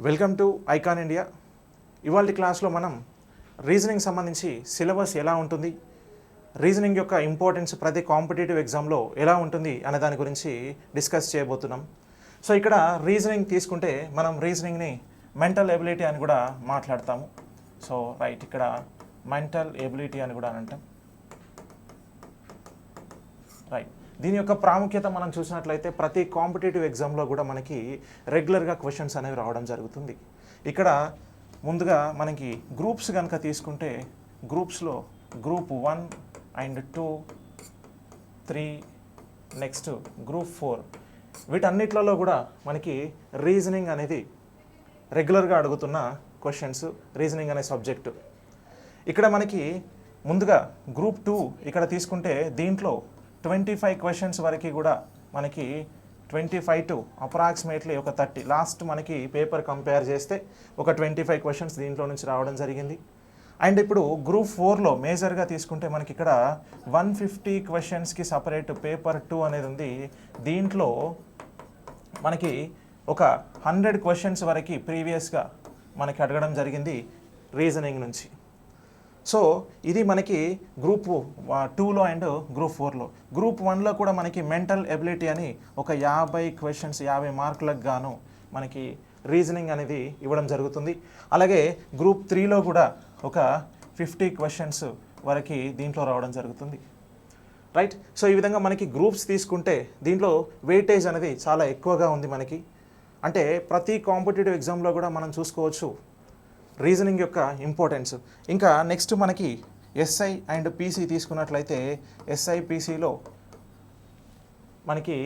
Welcome to icon India. ఇవాళ క్లాస్లో మనం రీజనింగ్ సంబంధించి సిలబస్ ఎలా ఉంటుంది, రీజనింగ్ యొక్క ఇంపార్టెన్స్ ప్రతి కాంపిటేటివ్ ఎగ్జామ్లో ఎలా ఉంటుంది అనే దాని గురించి డిస్కస్ చేయబోతున్నాం. సో ఇక్కడ రీజనింగ్ తీసుకుంటే మనం రీజనింగ్ని మెంటల్ ఎబిలిటీ అని కూడా మాట్లాడతాము. సో రైట్, ఇక్కడ మెంటల్ ఎబిలిటీ అని కూడా అంటాం. రైట్, దీని యొక్క ప్రాముఖ్యత మనం చూసినట్లయితే ప్రతి కాంపిటేటివ్ ఎగ్జామ్లో కూడా మనకి రెగ్యులర్గా క్వశ్చన్స్ అనేవి రావడం జరుగుతుంది. ఇక్కడ ముందుగా మనకి గ్రూప్స్ కనుక తీసుకుంటే గ్రూప్స్లో గ్రూప్ 1 అండ్ 2, 3, నెక్స్ట్ గ్రూప్ 4 వీటన్నిట్లలో కూడా మనకి రీజనింగ్ అనేది రెగ్యులర్గా అడుగుతున్న క్వశ్చన్స్, రీజనింగ్ అనే సబ్జెక్టు. ఇక్కడ మనకి ముందుగా గ్రూప్ 2 ఇక్కడ తీసుకుంటే దీంట్లో 25 క్వశ్చన్స్ వరకు కూడా మనకి 25 టు అప్రాక్సిమేట్లీ ఒక 30 లాస్ట్ మనకి పేపర్ కంపేర్ చేస్తే ఒక 25 క్వశ్చన్స్ దీంట్లో నుంచి రావడం జరిగింది. అండ్ ఇప్పుడు గ్రూప్ 4లో మేజర్గా తీసుకుంటే మనకి ఇక్కడ 150 క్వశ్చన్స్కి సపరేట్ పేపర్ 2 అనేది ఉంది. దీంట్లో మనకి ఒక 100 క్వశ్చన్స్ వరకు ప్రీవియస్గా మనకి అడగడం జరిగింది రీజనింగ్ నుంచి. సో ఇది మనకి గ్రూప్ 2లో అండ్ గ్రూప్ 4లో. గ్రూప్ 1లో కూడా మనకి మెంటల్ ఎబిలిటీ అని ఒక 50 క్వశ్చన్స్ 50 మార్కులకు గాను మనకి రీజనింగ్ అనేది ఇవ్వడం జరుగుతుంది. అలాగే గ్రూప్ 3లో కూడా ఒక 50 క్వశ్చన్స్ వరకు దీంట్లో రావడం జరుగుతుంది. రైట్, సో ఈ విధంగా మనకి గ్రూప్స్ తీసుకుంటే దీంట్లో వెయిటేజ్ అనేది చాలా ఎక్కువగా ఉంది మనకి. అంటే ప్రతి కాంపిటేటివ్ ఎగ్జామ్లో కూడా మనం చూసుకోవచ్చు రీజనింగ్ యొక్క ఇంపార్టెన్స్. ఇంకా నెక్స్ట్ మనకి ఎస్ఐ అండ్ పీసీ తీసుకున్నట్లయితే ఎస్ఐ పీసీలో మనకి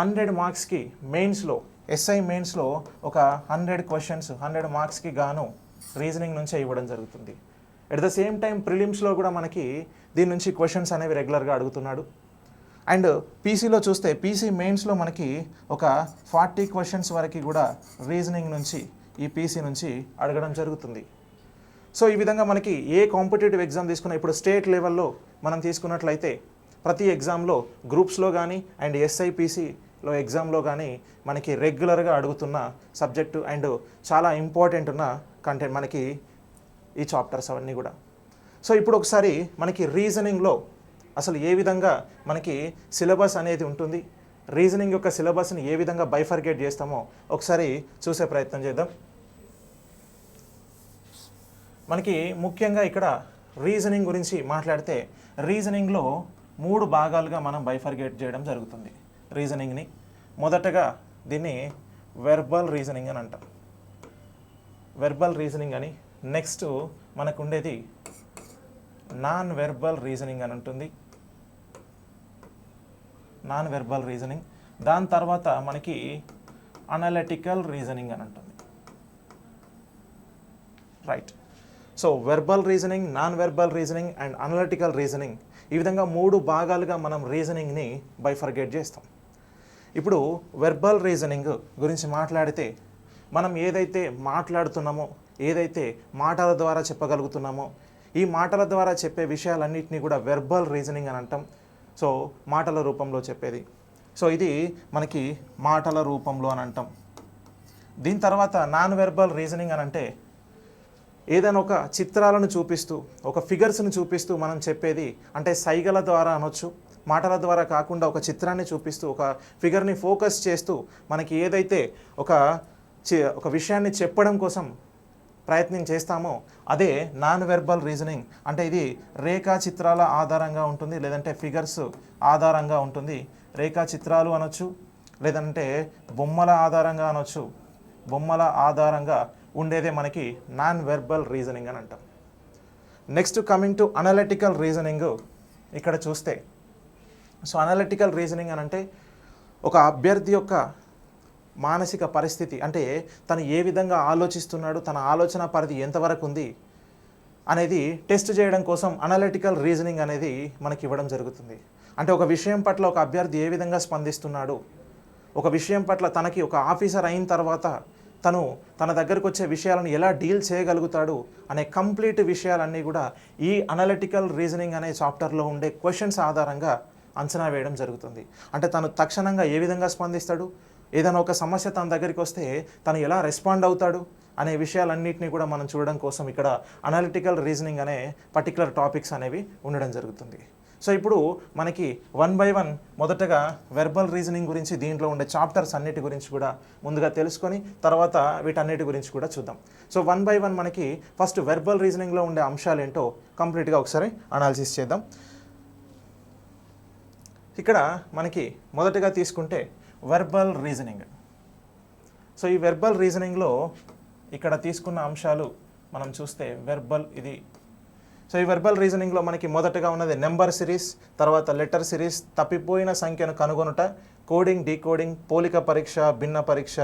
100 మార్క్స్కి మెయిన్స్లో ఎస్ఐ మెయిన్స్లో ఒక 100 క్వశ్చన్స్ 100 మార్క్స్కి గాను రీజనింగ్ నుంచే ఇవ్వడం జరుగుతుంది. ఎట్ ద సేమ్ టైం ప్రిలిమ్స్లో కూడా మనకి దీని నుంచి క్వశ్చన్స్ అనేవి రెగ్యులర్గా అడుగుతున్నాడు. అండ్ పీసీలో చూస్తే పీసీ మెయిన్స్లో మనకి ఒక 40 క్వశ్చన్స్ వరకు కూడా రీజనింగ్ నుంచి ఈ పీసీ నుంచి అడగడం జరుగుతుంది. సో ఈ విధంగా మనకి ఏ కాంపిటేటివ్ ఎగ్జామ్ తీసుకున్నా ఇప్పుడు స్టేట్ లెవెల్లో మనం తీసుకున్నట్లయితే ప్రతి ఎగ్జామ్లో గ్రూప్స్లో కానీ అండ్ ఎస్ఐపీసీలో ఎగ్జామ్లో కానీ మనకి రెగ్యులర్గా అడుగుతున్న సబ్జెక్టు అండ్ చాలా ఇంపార్టెంట్ ఉన్న కంటెంట్ మనకి ఈ చాప్టర్స్ అవన్నీ కూడా. సో ఇప్పుడు ఒకసారి మనకి రీజనింగ్లో అసలు ఏ విధంగా మనకి సిలబస్ అనేది ఉంటుంది, రీజనింగ్ యొక్క సిలబస్ని ఏ విధంగా బైఫర్గేట్ చేస్తామో ఒకసారి చూసే ప్రయత్నం చేద్దాం. మనకి ముఖ్యంగా ఇక్కడ రీజనింగ్ గురించి మాట్లాడితే రీజనింగ్లో 3 భాగాలుగా మనం బైఫర్గేట్ చేయడం జరుగుతుంది రీజనింగ్ని. మొదటగా దీన్ని వెర్బల్ రీజనింగ్ అని అంటాం, వెర్బల్ రీజనింగ్ అని. నెక్స్ట్ మనకు ఉండేది నాన్ వెర్బల్ రీజనింగ్ అని ఉంటుంది, నాన్ వెర్బల్ రీజనింగ్. దాని తర్వాత మనకి అనలిటికల్ రీజనింగ్ అని ఉంటుంది. Right, so verbal reasoning, non verbal reasoning and analytical reasoning, ఈ విధంగా 3 భాగాలుగా మనం రీజనింగ్ని బైఫర్గేట్ చేస్తాం. ఇప్పుడు వెర్బల్ రీజనింగ్ గురించి మాట్లాడితే మనం ఏదైతే మాట్లాడుతున్నామో, ఏదైతే మాటల ద్వారా చెప్పగలుగుతున్నామో, ఈ మాటల ద్వారా చెప్పే విషయాలన్నింటినీ కూడా వెర్బల్ రీజనింగ్ అని అంటాం. సో మాటల రూపంలో చెప్పేది. సో ఇది మనకి మాటల రూపంలో అని అంటాం. దీని తర్వాత నాన్ వెర్బల్ రీజనింగ్ అని అంటే ఏదైనా ఒక చిత్రాలను చూపిస్తూ, ఒక ఫిగర్స్ని చూపిస్తూ మనం చెప్పేది, అంటే సైగల ద్వారా అనొచ్చు, మాటల ద్వారా కాకుండా ఒక చిత్రాన్ని చూపిస్తూ ఒక ఫిగర్ని ఫోకస్ చేస్తూ మనకి ఏదైతే ఒక విషయాన్ని చెప్పడం కోసం ప్రయత్నం చేస్తామో అదే నాన్ వెర్బల్ రీజనింగ్. అంటే ఇది రేఖా చిత్రాల ఆధారంగా ఉంటుంది, లేదంటే ఫిగర్స్ ఆధారంగా ఉంటుంది. రేఖా చిత్రాలు అనొచ్చు, లేదంటే బొమ్మల ఆధారంగా అనొచ్చు. బొమ్మల ఆధారంగా ఉండేదే మనకి నాన్ వెర్బల్ రీజనింగ్ అని అంటాం. Next coming to analytical reasoning. ఇక్కడ చూస్తే సో అనలిటికల్ రీజనింగ్ అని అంటే ఒక అభ్యర్థి యొక్క మానసిక పరిస్థితి, అంటే తను ఏ విధంగా ఆలోచిస్తున్నాడు, తన ఆలోచన పరిధి ఎంతవరకు ఉంది అనేది టెస్ట్ చేయడం కోసం అనలిటికల్ రీజనింగ్ అనేది మనకి ఇవ్వడం జరుగుతుంది. అంటే ఒక విషయం పట్ల ఒక అభ్యర్థి ఏ విధంగా స్పందిస్తున్నాడు, ఒక విషయం పట్ల తనకి ఒక ఆఫీసర్ అయిన తర్వాత తను తన దగ్గరకు వచ్చే విషయాలను ఎలా డీల్ చేయగలుగుతాడు అనే కంప్లీట్ విషయాలన్నీ కూడా ఈ అనలిటికల్ రీజనింగ్ అనే చాప్టర్లో ఉండే క్వశ్చన్స్ ఆధారంగా అంచనా వేయడం జరుగుతుంది. అంటే తను తక్షణంగా ఏ విధంగా స్పందిస్తాడు, ఏదైనా ఒక సమస్య తన దగ్గరికి వస్తే తను ఎలా రెస్పాండ్ అవుతాడు అనే విషయాలన్నింటినీ కూడా మనం చూడడం కోసం ఇక్కడ అనలిటికల్ రీజనింగ్ అనే పర్టికులర్ టాపిక్స్ అనేవి ఉండడం జరుగుతుంది. సో ఇప్పుడు మనకి 1 by 1 మొదటగా వెర్బల్ రీజనింగ్ గురించి దీంట్లో ఉండే చాప్టర్స్ అన్నిటి గురించి కూడా ముందుగా తెలుసుకొని తర్వాత వీటన్నిటి గురించి కూడా చూద్దాం. సో 1 by 1 మనకి ఫస్ట్ వెర్బల్ రీజనింగ్లో ఉండే అంశాలు ఏంటో కంప్లీట్గా ఒకసారి అనాలిసిస్ చేద్దాం. ఇక్కడ మనకి మొదటగా తీసుకుంటే వెర్బల్ రీజనింగ్. సో ఈ వెర్బల్ రీజనింగ్లో ఇక్కడ తీసుకున్న అంశాలు మనం చూస్తే వెర్బల్ ఇది. సో ఈ వెర్బల్ రీజనింగ్లో మనకి మొదటగా ఉన్నది నెంబర్ సిరీస్, తర్వాత లెటర్ సిరీస్, తప్పిపోయిన సంఖ్యను కనుగొనుట, కోడింగ్, డీకోడింగ్, పోలిక పరీక్ష, భిన్న పరీక్ష,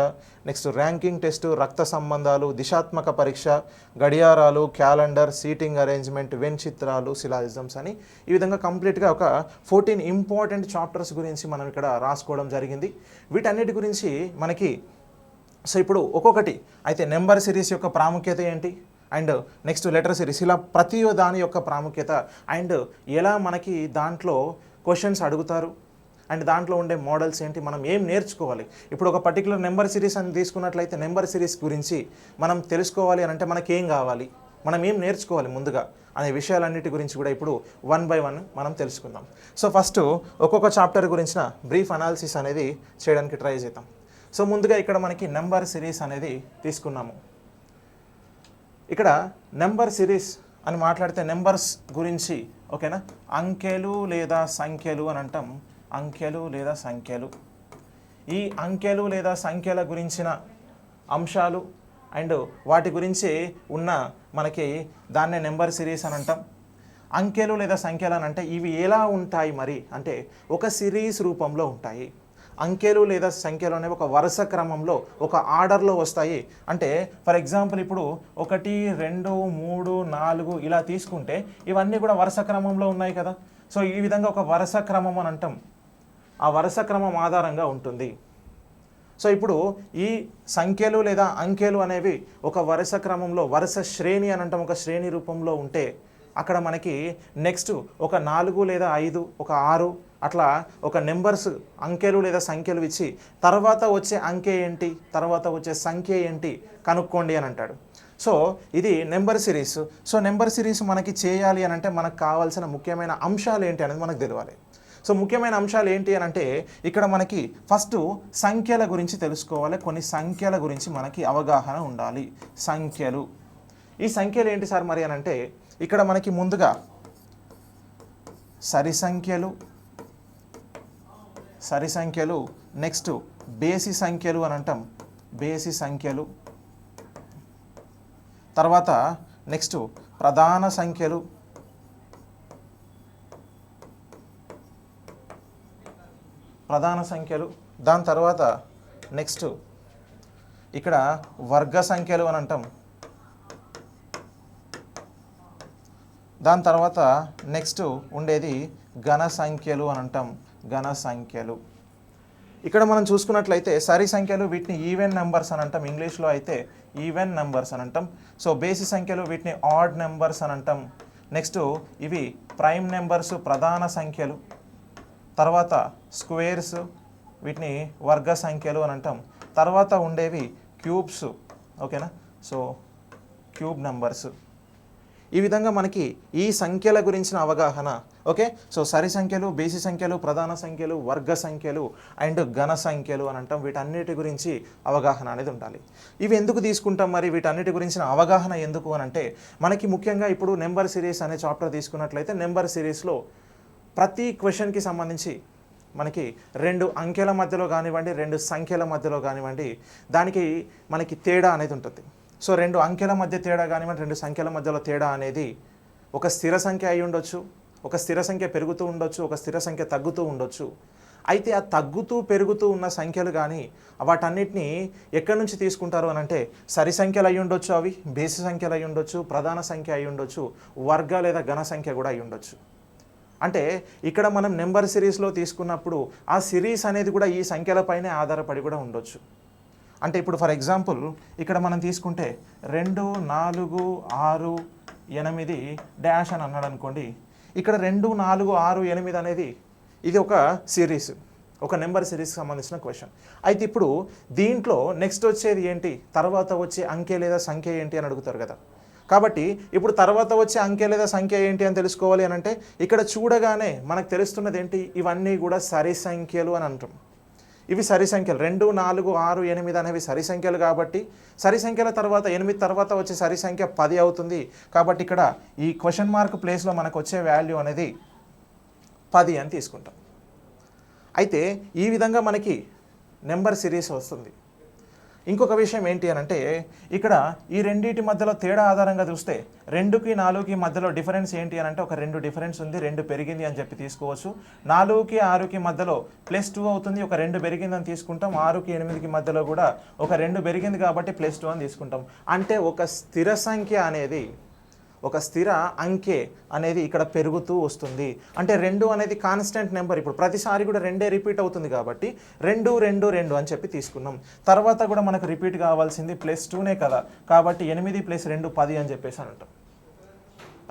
నెక్స్ట్ ర్యాంకింగ్ టెస్టు, రక్త సంబంధాలు, దిశాత్మక పరీక్ష, గడియారాలు, క్యాలెండర్, సీటింగ్ అరేంజ్మెంట్, వెన్ చిత్రాలు, సిలాజిజమ్స్ అని ఈ విధంగా కంప్లీట్గా ఒక 14 ఇంపార్టెంట్ చాప్టర్స్ గురించి మనం ఇక్కడ రాసుకోవడం జరిగింది. వీటన్నిటి గురించి మనకి సో ఇప్పుడు ఒక్కొక్కటి అయితే నెంబర్ సిరీస్ యొక్క ప్రాముఖ్యత ఏంటి, అండ్ నెక్స్ట్ లెటర్ సిరీస్, ఇలా ప్రతి దాని యొక్క ప్రాముఖ్యత అండ్ ఎలా మనకి దాంట్లో క్వశ్చన్స్ అడుగుతారు అండ్ దాంట్లో ఉండే మోడల్స్ ఏంటి, మనం ఏం నేర్చుకోవాలి. ఇప్పుడు ఒక పర్టికులర్ నెంబర్ సిరీస్ అని తీసుకున్నట్లయితే నెంబర్ సిరీస్ గురించి మనం తెలుసుకోవాలి అని అంటే మనకేం కావాలి, మనం ఏం నేర్చుకోవాలి ముందుగా అనే విషయాలన్నిటి గురించి కూడా ఇప్పుడు 1 by 1 మనం తెలుసుకుందాం. సో ఫస్ట్ ఒక్కొక్క చాప్టర్ గురించిన బ్రీఫ్ అనాలిసిస్ అనేది చేయడానికి ట్రై చేద్దాం. సో ముందుగా ఇక్కడ మనకి నెంబర్ సిరీస్ అనేది తీసుకున్నాము. ఇక్కడ నెంబర్ సిరీస్ అని మాట్లాడితే నెంబర్స్ గురించి ఓకేనా, అంకెలు లేదా సంఖ్యలు అని అంటాం. అంకెలు లేదా సంఖ్యలు, ఈ అంకెలు లేదా సంఖ్యల గురించిన అంశాలు అండ్ వాటి గురించి ఉన్న మనకి దాన్నే నెంబర్ సిరీస్ అని అంటాం. అంకెలు లేదా సంఖ్యలు అని అంటే ఇవి ఎలా ఉంటాయి మరి అంటే ఒక సిరీస్ రూపంలో ఉంటాయి. అంకెలు లేదా సంఖ్యలు అనేవి ఒక వరుస క్రమంలో ఒక ఆర్డర్లో వస్తాయి. అంటే ఫర్ ఎగ్జాంపుల్ ఇప్పుడు 1, 2, 3, 4 ఇలా తీసుకుంటే ఇవన్నీ కూడా వరుస క్రమంలో ఉన్నాయి కదా. సో ఈ విధంగా ఒక వరుస క్రమం అని అంటాం. ఆ వరుస క్రమం ఆధారంగా ఉంటుంది. సో ఇప్పుడు ఈ సంఖ్యలు లేదా అంకెలు అనేవి ఒక వరుస క్రమంలో వరుస శ్రేణి అని అంటాం, ఒక శ్రేణి రూపంలో ఉంటే అక్కడ మనకి నెక్స్ట్ ఒక 4 లేదా 5, ఒక 6 అట్లా ఒక నెంబర్స్ అంకెలు లేదా సంఖ్యలు ఇచ్చి తర్వాత వచ్చే అంకె ఏంటి, తర్వాత వచ్చే సంఖ్య ఏంటి కనుక్కోండి అని అంటాడు. సో ఇది number series. So number series మనకి చేయాలి అని అంటే మనకు కావాల్సిన ముఖ్యమైన అంశాలు ఏంటి అనేది మనకు తెలియాలి. సో ముఖ్యమైన అంశాలు ఏంటి అని అంటే ఇక్కడ మనకి ఫస్ట్ సంఖ్యల గురించి తెలుసుకోవాలి. కొన్ని సంఖ్యల గురించి మనకి అవగాహన ఉండాలి. సంఖ్యలు, ఈ సంఖ్యలు ఏంటి సార్ మరి అని అంటే ఇక్కడ మనకి ముందుగా సరి సంఖ్యలు, నెక్స్ట్ బేసి సంఖ్యలు అని అంటాం, బేసి సంఖ్యలు, తర్వాత నెక్స్ట్ ప్రధాన సంఖ్యలు, దాని తర్వాత నెక్స్ట్ ఇక్కడ వర్గ సంఖ్యలు అని అంటాం, దాని తర్వాత నెక్స్ట్ ఉండేది ఘన సంఖ్యలు అని అంటాం, ఘన సంఖ్యలు. ఇక్కడ మనం చూసుకున్నట్లయితే సరి సంఖ్యలు వీటిని ఈవెన్ నెంబర్స్ అని అంటాం, ఇంగ్లీష్లో అయితే ఈవెన్ నెంబర్స్ అని అంటాం. సో బేసి సంఖ్యలు వీటిని ఆడ్ నెంబర్స్ అని అంటాం. నెక్స్ట్ ఇవి ప్రైమ్ నెంబర్స్, ప్రధాన సంఖ్యలు, తర్వాత స్క్వేర్స్ వీటిని వర్గ సంఖ్యలు అని అంటాం. తర్వాత ఉండేవి క్యూబ్స్ ఓకేనా, సో క్యూబ్ నెంబర్స్. ఈ విధంగా మనకి ఈ సంఖ్యల గురించిన అవగాహన ఓకే. సో సరి సంఖ్యలు, బేసి సంఖ్యలు, ప్రధాన సంఖ్యలు, వర్గ సంఖ్యలు అండ్ ఘన సంఖ్యలు అని అంటాం. వీటన్నిటి గురించి అవగాహన అనేది ఉండాలి. ఇవి ఎందుకు తీసుకుంటాం మరి, వీటన్నిటి గురించిన అవగాహన ఎందుకు అని అంటే మనకి ముఖ్యంగా ఇప్పుడు నెంబర్ సిరీస్ అనే చాప్టర్ తీసుకున్నట్లయితే నెంబర్ సిరీస్లో ప్రతి క్వశ్చన్కి సంబంధించి మనకి 2 అంకెల మధ్యలో కానివ్వండి, 2 సంఖ్యల మధ్యలో కానివ్వండి దానికి మనకి తేడా అనేది ఉంటుంది. సో 2 అంకెల మధ్య తేడా కానివ్వండి, 2 సంఖ్యల మధ్యలో తేడా అనేది ఒక స్థిర సంఖ్య అయి ఉండొచ్చు, ఒక స్థిర సంఖ్య పెరుగుతూ ఉండొచ్చు, ఒక స్థిర సంఖ్య తగ్గుతూ ఉండొచ్చు. అయితే ఆ తగ్గుతూ పెరుగుతూ ఉన్న సంఖ్యలు కానీ వాటన్నిటిని ఎక్కడి నుంచి తీసుకుంటారు అని అంటే సరి సంఖ్యలు అయి ఉండొచ్చు, అవి బేసి సంఖ్యలు అయి ఉండొచ్చు, ప్రధాన సంఖ్య అయి ఉండొచ్చు, వర్గ లేదా ఘన సంఖ్య కూడా అయి ఉండొచ్చు. అంటే ఇక్కడ మనం నెంబర్ సిరీస్లో తీసుకున్నప్పుడు ఆ సిరీస్ అనేది కూడా ఈ సంఖ్యలపైనే ఆధారపడి కూడా ఉండొచ్చు. అంటే ఇప్పుడు ఫర్ ఎగ్జాంపుల్ ఇక్కడ మనం తీసుకుంటే 2, 4, 6, 8 డాష్ అని అన్నాడు అనుకోండి. ఇక్కడ 2, 4, 6, 8 అనేది ఇది ఒక సిరీస్ ఒక నెంబర్ సిరీస్కి సంబంధించిన క్వశ్చన్. అయితే ఇప్పుడు దీంట్లో నెక్స్ట్ వచ్చేది ఏంటి, తర్వాత వచ్చే అంకె లేదా సంఖ్య ఏంటి అని అడుగుతారు కదా. కాబట్టి ఇప్పుడు తర్వాత వచ్చే అంకె లేదా సంఖ్య ఏంటి అని తెలుసుకోవాలి అని అంటే ఇక్కడ చూడగానే మనకు తెలుస్తున్నది ఏంటి, ఇవన్నీ కూడా సరి సంఖ్యలు అని అంటాం. ఇవి సరి సంఖ్యలు 2, 4, 6, 8 అనేవి సరి సంఖ్యలు కాబట్టి సరి సంఖ్యల తర్వాత 8 తర్వాత వచ్చే సరి సంఖ్య 10 అవుతుంది. కాబట్టి ఇక్కడ ఈ క్వశ్చన్ మార్క్ ప్లేస్లో మనకు వచ్చే వాల్యూ అనేది 10 అని తీసుకుంటాం. అయితే ఈ విధంగా మనకి నెంబర్ సిరీస్ వస్తుంది. ఇంకొక విషయం ఏంటి అని అంటే ఇక్కడ ఈ రెండింటి మధ్యలో తేడా ఆధారంగా చూస్తే 2కి 4కి మధ్యలో డిఫరెన్స్ ఏంటి అని అంటే ఒక 2 డిఫరెన్స్ ఉంది, 2 పెరిగింది అని చెప్పి తీసుకోవచ్చు. 4కి 6కి మధ్యలో +2 అవుతుంది, ఒక 2 పెరిగిందని తీసుకుంటాం. 6కి 8కి మధ్యలో కూడా ఒక 2 పెరిగింది కాబట్టి +2 అని తీసుకుంటాం. అంటే ఒక స్థిర సంఖ్య అనేది, ఒక స్థిర అంకె అనేది ఇక్కడ పెరుగుతూ వస్తుంది. అంటే 2 అనేది కాన్స్టెంట్ నెంబర్, ఇప్పుడు ప్రతిసారి కూడా 2 రిపీట్ అవుతుంది కాబట్టి 2, 2, 2 అని చెప్పి తీసుకున్నాం. తర్వాత కూడా మనకు రిపీట్ కావాల్సింది +2నే కదా, కాబట్టి 8 + 2 10 అని చెప్పేసి అని అంటాం.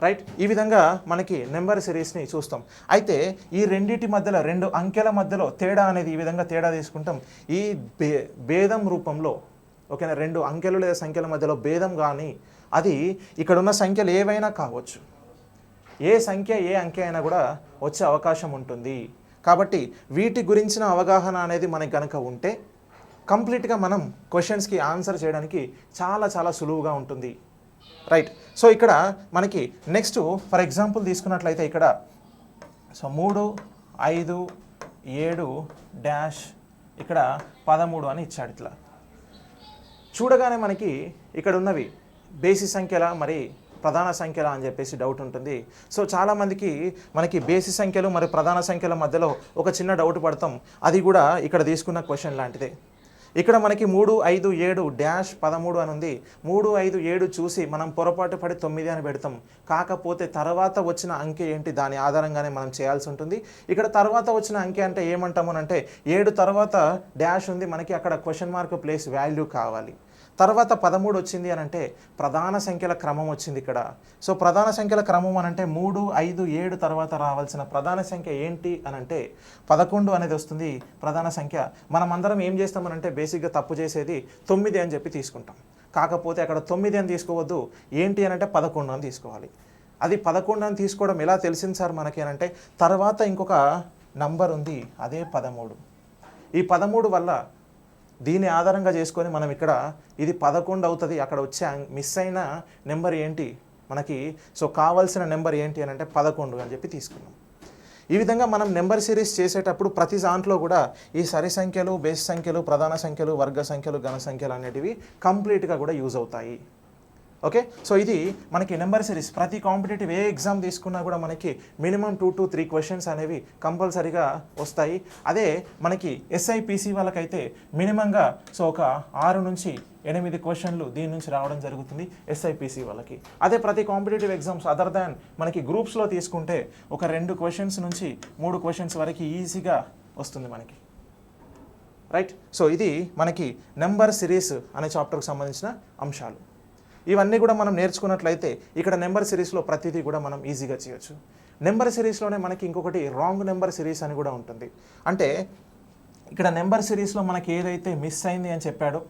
రైట్, ఈ విధంగా మనకి నెంబర్ సిరీస్ని చూస్తాం. అయితే ఈ రెండింటి మధ్యలో 2 అంకెల మధ్యలో తేడా అనేది ఈ విధంగా తేడా తీసుకుంటాం. ఈ భేదం రూపంలో, ఓకేనా, 2 అంకెలు లేదా సంఖ్యల మధ్యలో భేదం కానీ అది ఇక్కడ ఉన్న సంఖ్యలు ఏవైనా కావచ్చు, ఏ సంఖ్య ఏ అంకె అయినా కూడా వచ్చే అవకాశం ఉంటుంది. కాబట్టి వీటి గురించిన అవగాహన అనేది మనకి కనుక ఉంటే కంప్లీట్గా మనం క్వశ్చన్స్కి ఆన్సర్ చేయడానికి చాలా చాలా సులువుగా ఉంటుంది. రైట్, సో ఇక్కడ మనకి నెక్స్ట్ ఫర్ ఎగ్జాంపుల్ తీసుకున్నట్లయితే ఇక్కడ 3, 5, 7 డాష్ ఇక్కడ 13 అని ఇచ్చాడు. ఇట్లా చూడగానే మనకి ఇక్కడ ఉన్నవి బేసి సంఖ్యల మరి ప్రధాన సంఖ్యల అని చెప్పేసి డౌట్ ఉంటుంది. సో చాలామందికి మనకి బేసి సంఖ్యలు మరి ప్రధాన సంఖ్యల మధ్యలో ఒక చిన్న డౌట్ పడతాం. అది కూడా ఇక్కడ తీసుకున్న క్వశ్చన్ లాంటిదే. ఇక్కడ మనకి 3, 5, 7 డాష్ 13 అని ఉంది. 3, 5, 7 చూసి మనం పొరపాటు పడి 9 అని పెడతాం. కాకపోతే తర్వాత వచ్చిన అంకె ఏంటి, దాని ఆధారంగానే మనం చేయాల్సి ఉంటుంది. ఇక్కడ తర్వాత వచ్చిన అంకె అంటే ఏమంటాము అంటే 7 తర్వాత డాష్ ఉంది, మనకి అక్కడ క్వశ్చన్ మార్క్ ప్లేస్ వాల్యూ కావాలి. తర్వాత 13 వచ్చింది అని అంటే ప్రధాన సంఖ్యల క్రమం వచ్చింది ఇక్కడ. సో ప్రధాన సంఖ్యల క్రమం అని అంటే 3, 5, 7 తర్వాత రావాల్సిన ప్రధాన సంఖ్య ఏంటి అని అంటే 11 అనేది వస్తుంది ప్రధాన సంఖ్య. మనం అందరం ఏం చేస్తామనంటే బేసిక్గా తప్పు చేసేది 9 అని చెప్పి తీసుకుంటాం. కాకపోతే అక్కడ 9 అని తీసుకోవద్దు, ఏంటి అని అంటే 11 అని తీసుకోవాలి. అది 11 అని తీసుకోవడం ఎలా తెలిసింది సార్ మనకి అని అంటే తర్వాత ఇంకొక నంబర్ ఉంది, అదే 13. ఈ 13 వల్ల దీన్ని ఆధారంగా చేసుకొని మనం ఇక్కడ ఇది 11 అవుతుంది, అక్కడ వచ్చే మిస్ అయిన నెంబర్ ఏంటి మనకి, సో కావాల్సిన నెంబర్ ఏంటి అని అంటే 11 అని చెప్పి తీసుకున్నాం. ఈ విధంగా మనం నెంబర్ సిరీస్ చేసేటప్పుడు ప్రతి దాంట్లో కూడా ఈ సరి సంఖ్యలు, బేస్ సంఖ్యలు, ప్రధాన సంఖ్యలు, వర్గ సంఖ్యలు, ఘన సంఖ్యలు అనేటివి కంప్లీట్గా కూడా యూజ్ అవుతాయి. ఓకే, సో ఇది మనకి నెంబర్ సిరీస్. ప్రతి కాంపిటేటివ్ ఏ ఎగ్జామ్ తీసుకున్నా కూడా మనకి మినిమం 2 to 3 క్వశ్చన్స్ అనేవి కంపల్సరీగా వస్తాయి. అదే మనకి SIPC వాళ్ళకైతే మినిమంగా సో ఒక 6 నుంచి 8 క్వశ్చన్లు దీని నుంచి రావడం జరుగుతుంది SIPC వాళ్ళకి. అదే ప్రతి కాంపిటేటివ్ ఎగ్జామ్స్ అదర్ దాన్ మనకి గ్రూప్స్లో తీసుకుంటే ఒక 2 క్వశ్చన్స్ నుంచి 3 క్వశ్చన్స్ వరకు ఈజీగా వస్తుంది మనకి. రైట్, సో ఇది మనకి నెంబర్ సిరీస్ అనే చాప్టర్కి సంబంధించిన అంశాలు. ఇవన్నీ కూడా మనం నేర్చుకున్నట్లయితే ఇక్కడ నెంబర్ సిరీస్లో ప్రతిదీ కూడా మనం ఈజీగా చేయొచ్చు. నెంబర్ సిరీస్లోనే మనకి ఇంకొకటి రాంగ్ నెంబర్ సిరీస్ అని కూడా ఉంటుంది. అంటే ఇక్కడ నెంబర్ సిరీస్లో మనకి ఏదైతే మిస్ అయింది అని చెప్పాడో,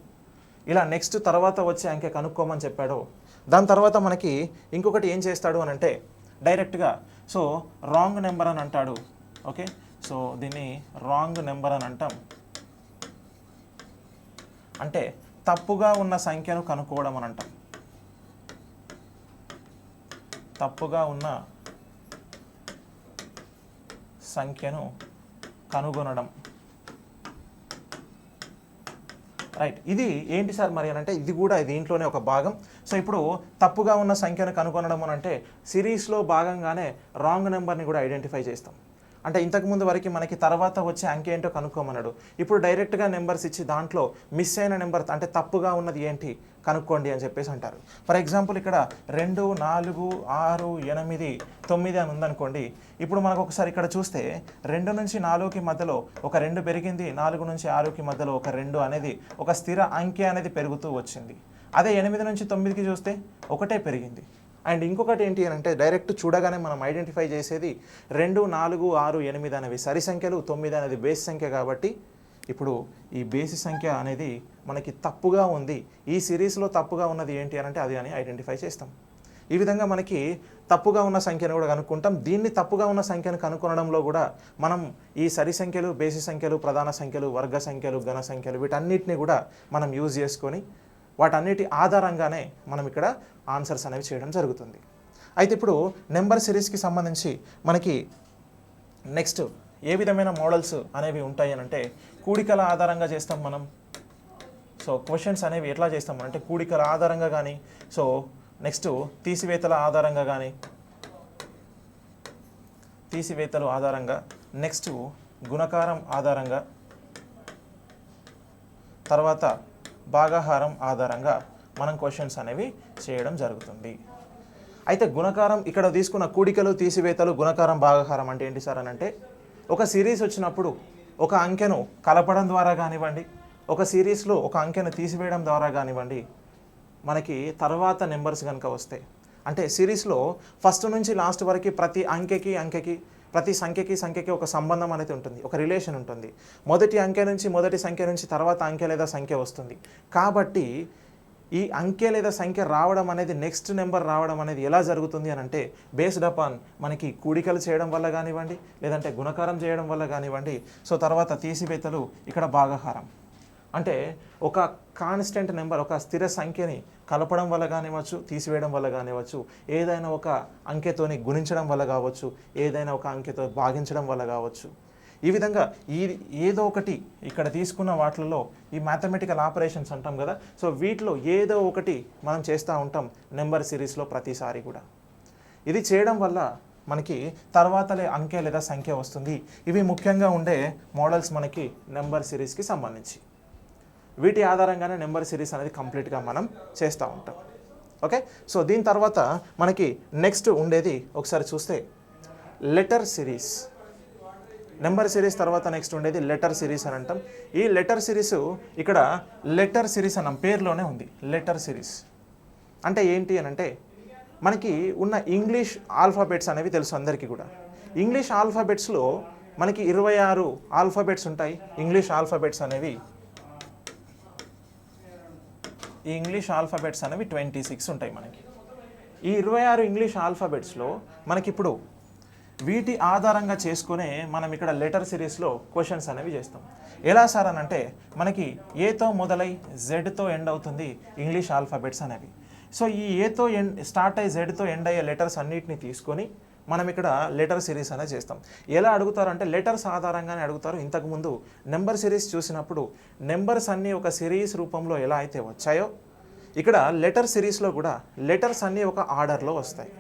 ఇలా నెక్స్ట్ తర్వాత వచ్చే అంకె కనుక్కోమని చెప్పాడో, దాని తర్వాత మనకి ఇంకొకటి ఏం చేస్తాడు అని అంటే డైరెక్ట్గా సో రాంగ్ నెంబర్ అని అంటాడు. ఓకే, సో దీన్ని రాంగ్ నెంబర్ అని అంటాం. అంటే తప్పుగా ఉన్న సంఖ్యను కనుక్కోవడం అని అంటాం. తప్పుగా ఉన్న సంఖ్యను కనుగొనడం. రైట్, ఇది ఏంటి సార్ మరి అని అంటే ఇది కూడా దీంట్లోనే ఒక భాగం. సో ఇప్పుడు తప్పుగా ఉన్న సంఖ్యను కనుగొనడం అని అంటే సిరీస్లో భాగంగానే రాంగ్ నెంబర్ని కూడా ఐడెంటిఫై చేస్తాం. అంటే ఇంతకుముందు వరకు మనకి తర్వాత వచ్చే అంకె ఏంటో కనుక్కోమన్నాడు. ఇప్పుడు డైరెక్ట్గా నెంబర్స్ ఇచ్చి దాంట్లో మిస్ అయిన నెంబర్ అంటే తప్పుగా ఉన్నది ఏంటి కనుక్కోండి అని చెప్పేసి అంటారు. ఫర్ ఎగ్జాంపుల్ ఇక్కడ 2, 4, 6, 8, 9 అని ఉందనుకోండి. ఇప్పుడు మనకు ఒకసారి ఇక్కడ చూస్తే 2 నుంచి 4కి మధ్యలో ఒక 2 పెరిగింది, 4 నుంచి 6కి మధ్యలో ఒక 2 అనేది ఒక స్థిర అంకె అనేది పెరుగుతూ వచ్చింది. అదే 8 నుంచి 9కి చూస్తే ఒకటే పెరిగింది. అండ్ ఇంకొకటి ఏంటి అని అంటే డైరెక్ట్ చూడగానే మనం ఐడెంటిఫై చేసేది 2, 4, 6, 8 అనేవి సరి సంఖ్యలు, 9 అనేది బేసి సంఖ్య. కాబట్టి ఇప్పుడు ఈ బేసి సంఖ్య అనేది మనకి తప్పుగా ఉంది, ఈ సిరీస్లో తప్పుగా ఉన్నది ఏంటి అని అంటే అది అని ఐడెంటిఫై చేస్తాం. ఈ విధంగా మనకి తప్పుగా ఉన్న సంఖ్యను కూడా కనుక్కుంటాం. దీన్ని తప్పుగా ఉన్న సంఖ్యను కనుక్కొనడంలో కూడా మనం ఈ సరి సంఖ్యలు, బేసి సంఖ్యలు, ప్రధాన సంఖ్యలు, వర్గ సంఖ్యలు, ఘన సంఖ్యలు వీటన్నిటిని కూడా మనం యూజ్ చేసుకొని వాటన్నిటి ఆధారంగానే మనం ఇక్కడ ఆన్సర్స్ అనేవి చేయడం జరుగుతుంది. అయితే ఇప్పుడు నెంబర్ సిరీస్కి సంబంధించి మనకి నెక్స్ట్ ఏ విధమైన మోడల్స్ అనేవి ఉంటాయి అని అంటే కూడికల ఆధారంగా చేస్తాం మనం. సో క్వశ్చన్స్ అనేవి ఎట్లా చేస్తాం అంటే కూడికల ఆధారంగా కానీ, సో నెక్స్ట్ తీసివేతల ఆధారంగా కానీ, తీసివేతలు ఆధారంగా, నెక్స్ట్ గుణకారం ఆధారంగా, తర్వాత భాగాహారం ఆధారంగా మనం క్వశ్చన్స్ అనేవి చేయడం జరుగుతుంది. అయితే గుణకారం ఇక్కడ తీసుకున్న కూడికలు, తీసివేతలు, గుణకారం, భాగాహారం అంటే ఏంటి సార్ అని అంటే ఒక సిరీస్ వచ్చినప్పుడు ఒక అంకెను కలపడం ద్వారా కానివ్వండి, ఒక సిరీస్లో ఒక అంకెను తీసివేయడం ద్వారా కానివ్వండి, మనకి తర్వాత నెంబర్స్ కనుక వస్తాయి అంటే సిరీస్లో ఫస్ట్ నుంచి లాస్ట్ వరకు ప్రతి అంకెకి ప్రతి సంఖ్యకి ఒక సంబంధం అనేది ఉంటుంది, ఒక రిలేషన్ ఉంటుంది. మొదటి సంఖ్య నుంచి తర్వాత అంకె లేదా సంఖ్య వస్తుంది. కాబట్టి ఈ అంకె లేదా సంఖ్య రావడం అనేది, నెక్స్ట్ నెంబర్ రావడం అనేది ఎలా జరుగుతుంది అని అంటే బేస్డ్ అపాన్ మనకి కూడికలు చేయడం వల్ల కానివ్వండి, లేదంటే గుణకారం చేయడం వల్ల కానివ్వండి, సో తర్వాత తీసివేతలు, ఇక్కడ భాగాహారం అంటే ఒక కాన్స్టెంట్ నెంబర్, ఒక స్థిర సంఖ్యని కలపడం వల్ల కానివ్వచ్చు, తీసివేయడం వల్ల కానివ్వచ్చు, ఏదైనా ఒక అంకెతోని గుణించడం వల్ల కావచ్చు, ఏదైనా ఒక అంకెతో భాగించడం వల్ల కావచ్చు. ఈ విధంగా ఏదో ఒకటి ఇక్కడ తీసుకున్న వాటిల్లో ఈ మ్యాథమెటికల్ ఆపరేషన్స్ అంటాం కదా, సో వీటిలో ఏదో ఒకటి మనం చేస్తూ ఉంటాం నెంబర్ సిరీస్లో ప్రతిసారి కూడా. ఇది చేయడం వల్ల మనకి తర్వాతలే అంకె లేదా సంఖ్య వస్తుంది. ఇవి ముఖ్యంగా ఉండే మోడల్స్ మనకి నెంబర్ సిరీస్కి సంబంధించి. వీటి ఆధారంగానే నెంబర్ సిరీస్ అనేది కంప్లీట్గా మనం చేస్తూ ఉంటాం. ఓకే, సో దీని తర్వాత మనకి నెక్స్ట్ ఉండేది ఒకసారి చూస్తే లెటర్ సిరీస్. నెంబర్ సిరీస్ తర్వాత నెక్స్ట్ ఉండేది లెటర్ సిరీస్ అని అంటాం. ఈ లెటర్ సిరీస్ ఇక్కడ లెటర్ సిరీస్ అన్నాం, పేరులోనే ఉంది లెటర్ సిరీస్. అంటే ఏంటి అని అంటే మనకి ఉన్న ఇంగ్లీష్ ఆల్ఫాబెట్స్ అనేవి తెలుసు అందరికీ కూడా. ఇంగ్లీష్ ఆల్ఫాబెట్స్లో మనకి 26 ఆల్ఫాబెట్స్ ఉంటాయి. ఇంగ్లీష్ ఆల్ఫాబెట్స్ అనేవి ఈ ఇంగ్లీష్ ఆల్ఫాబెట్స్ అనేవి 26 ఉంటాయి మనకి. ఈ 26 ఇంగ్లీష్ ఆల్ఫాబెట్స్లో మనకిప్పుడు వీటి ఆధారంగా చేసుకునే మనం ఇక్కడ లెటర్ సిరీస్లో క్వశ్చన్స్ అనేవి చేస్తాం. ఎలా సార్ అని అంటే మనకి ఏతో మొదలై జెడ్తో ఎండ్ అవుతుంది ఇంగ్లీష్ ఆల్ఫాబెట్స్ అనేవి. సో ఈ ఏతో స్టార్ట్ అయ్యి జెడ్తో ఎండ్ అయ్యే లెటర్స్ అన్నిటిని తీసుకొని మనం ఇక్కడ లెటర్ సిరీస్ అనేది చేస్తాం. ఎలా అడుగుతారు అంటే లెటర్స్ ఆధారంగానే అడుగుతారు. ఇంతకుముందు నెంబర్ సిరీస్ చూసినప్పుడు నెంబర్స్ అన్నీ ఒక సిరీస్ రూపంలో ఎలా అయితే వచ్చాయో ఇక్కడ లెటర్ సిరీస్లో కూడా లెటర్స్ అన్నీ ఒక ఆర్డర్లో వస్తాయి.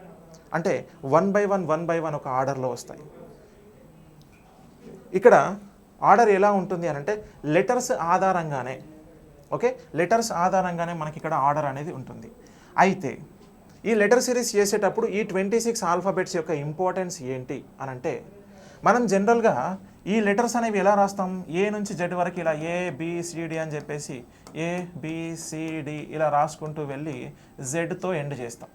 అంటే 1 by 1 ఒక ఆర్డర్లో వస్తాయి. ఇక్కడ ఆర్డర్ ఎలా ఉంటుంది అని అంటే లెటర్స్ ఆధారంగానే, ఓకే, లెటర్స్ ఆధారంగానే మనకి ఇక్కడ ఆర్డర్ అనేది ఉంటుంది. అయితే ఈ లెటర్ సిరీస్ చేసేటప్పుడు ఈ 26 ఆల్ఫాబెట్స్ యొక్క ఇంపార్టెన్స్ ఏంటి అని అంటే మనం జనరల్గా ఈ లెటర్స్ అనేవి ఎలా రాస్తాం, ఏ నుంచి జెడ్ వరకు ఇలా ABCD అని చెప్పేసి ABCD ఇలా రాసుకుంటూ వెళ్ళి జెడ్తో ఎండ్ చేస్తాం.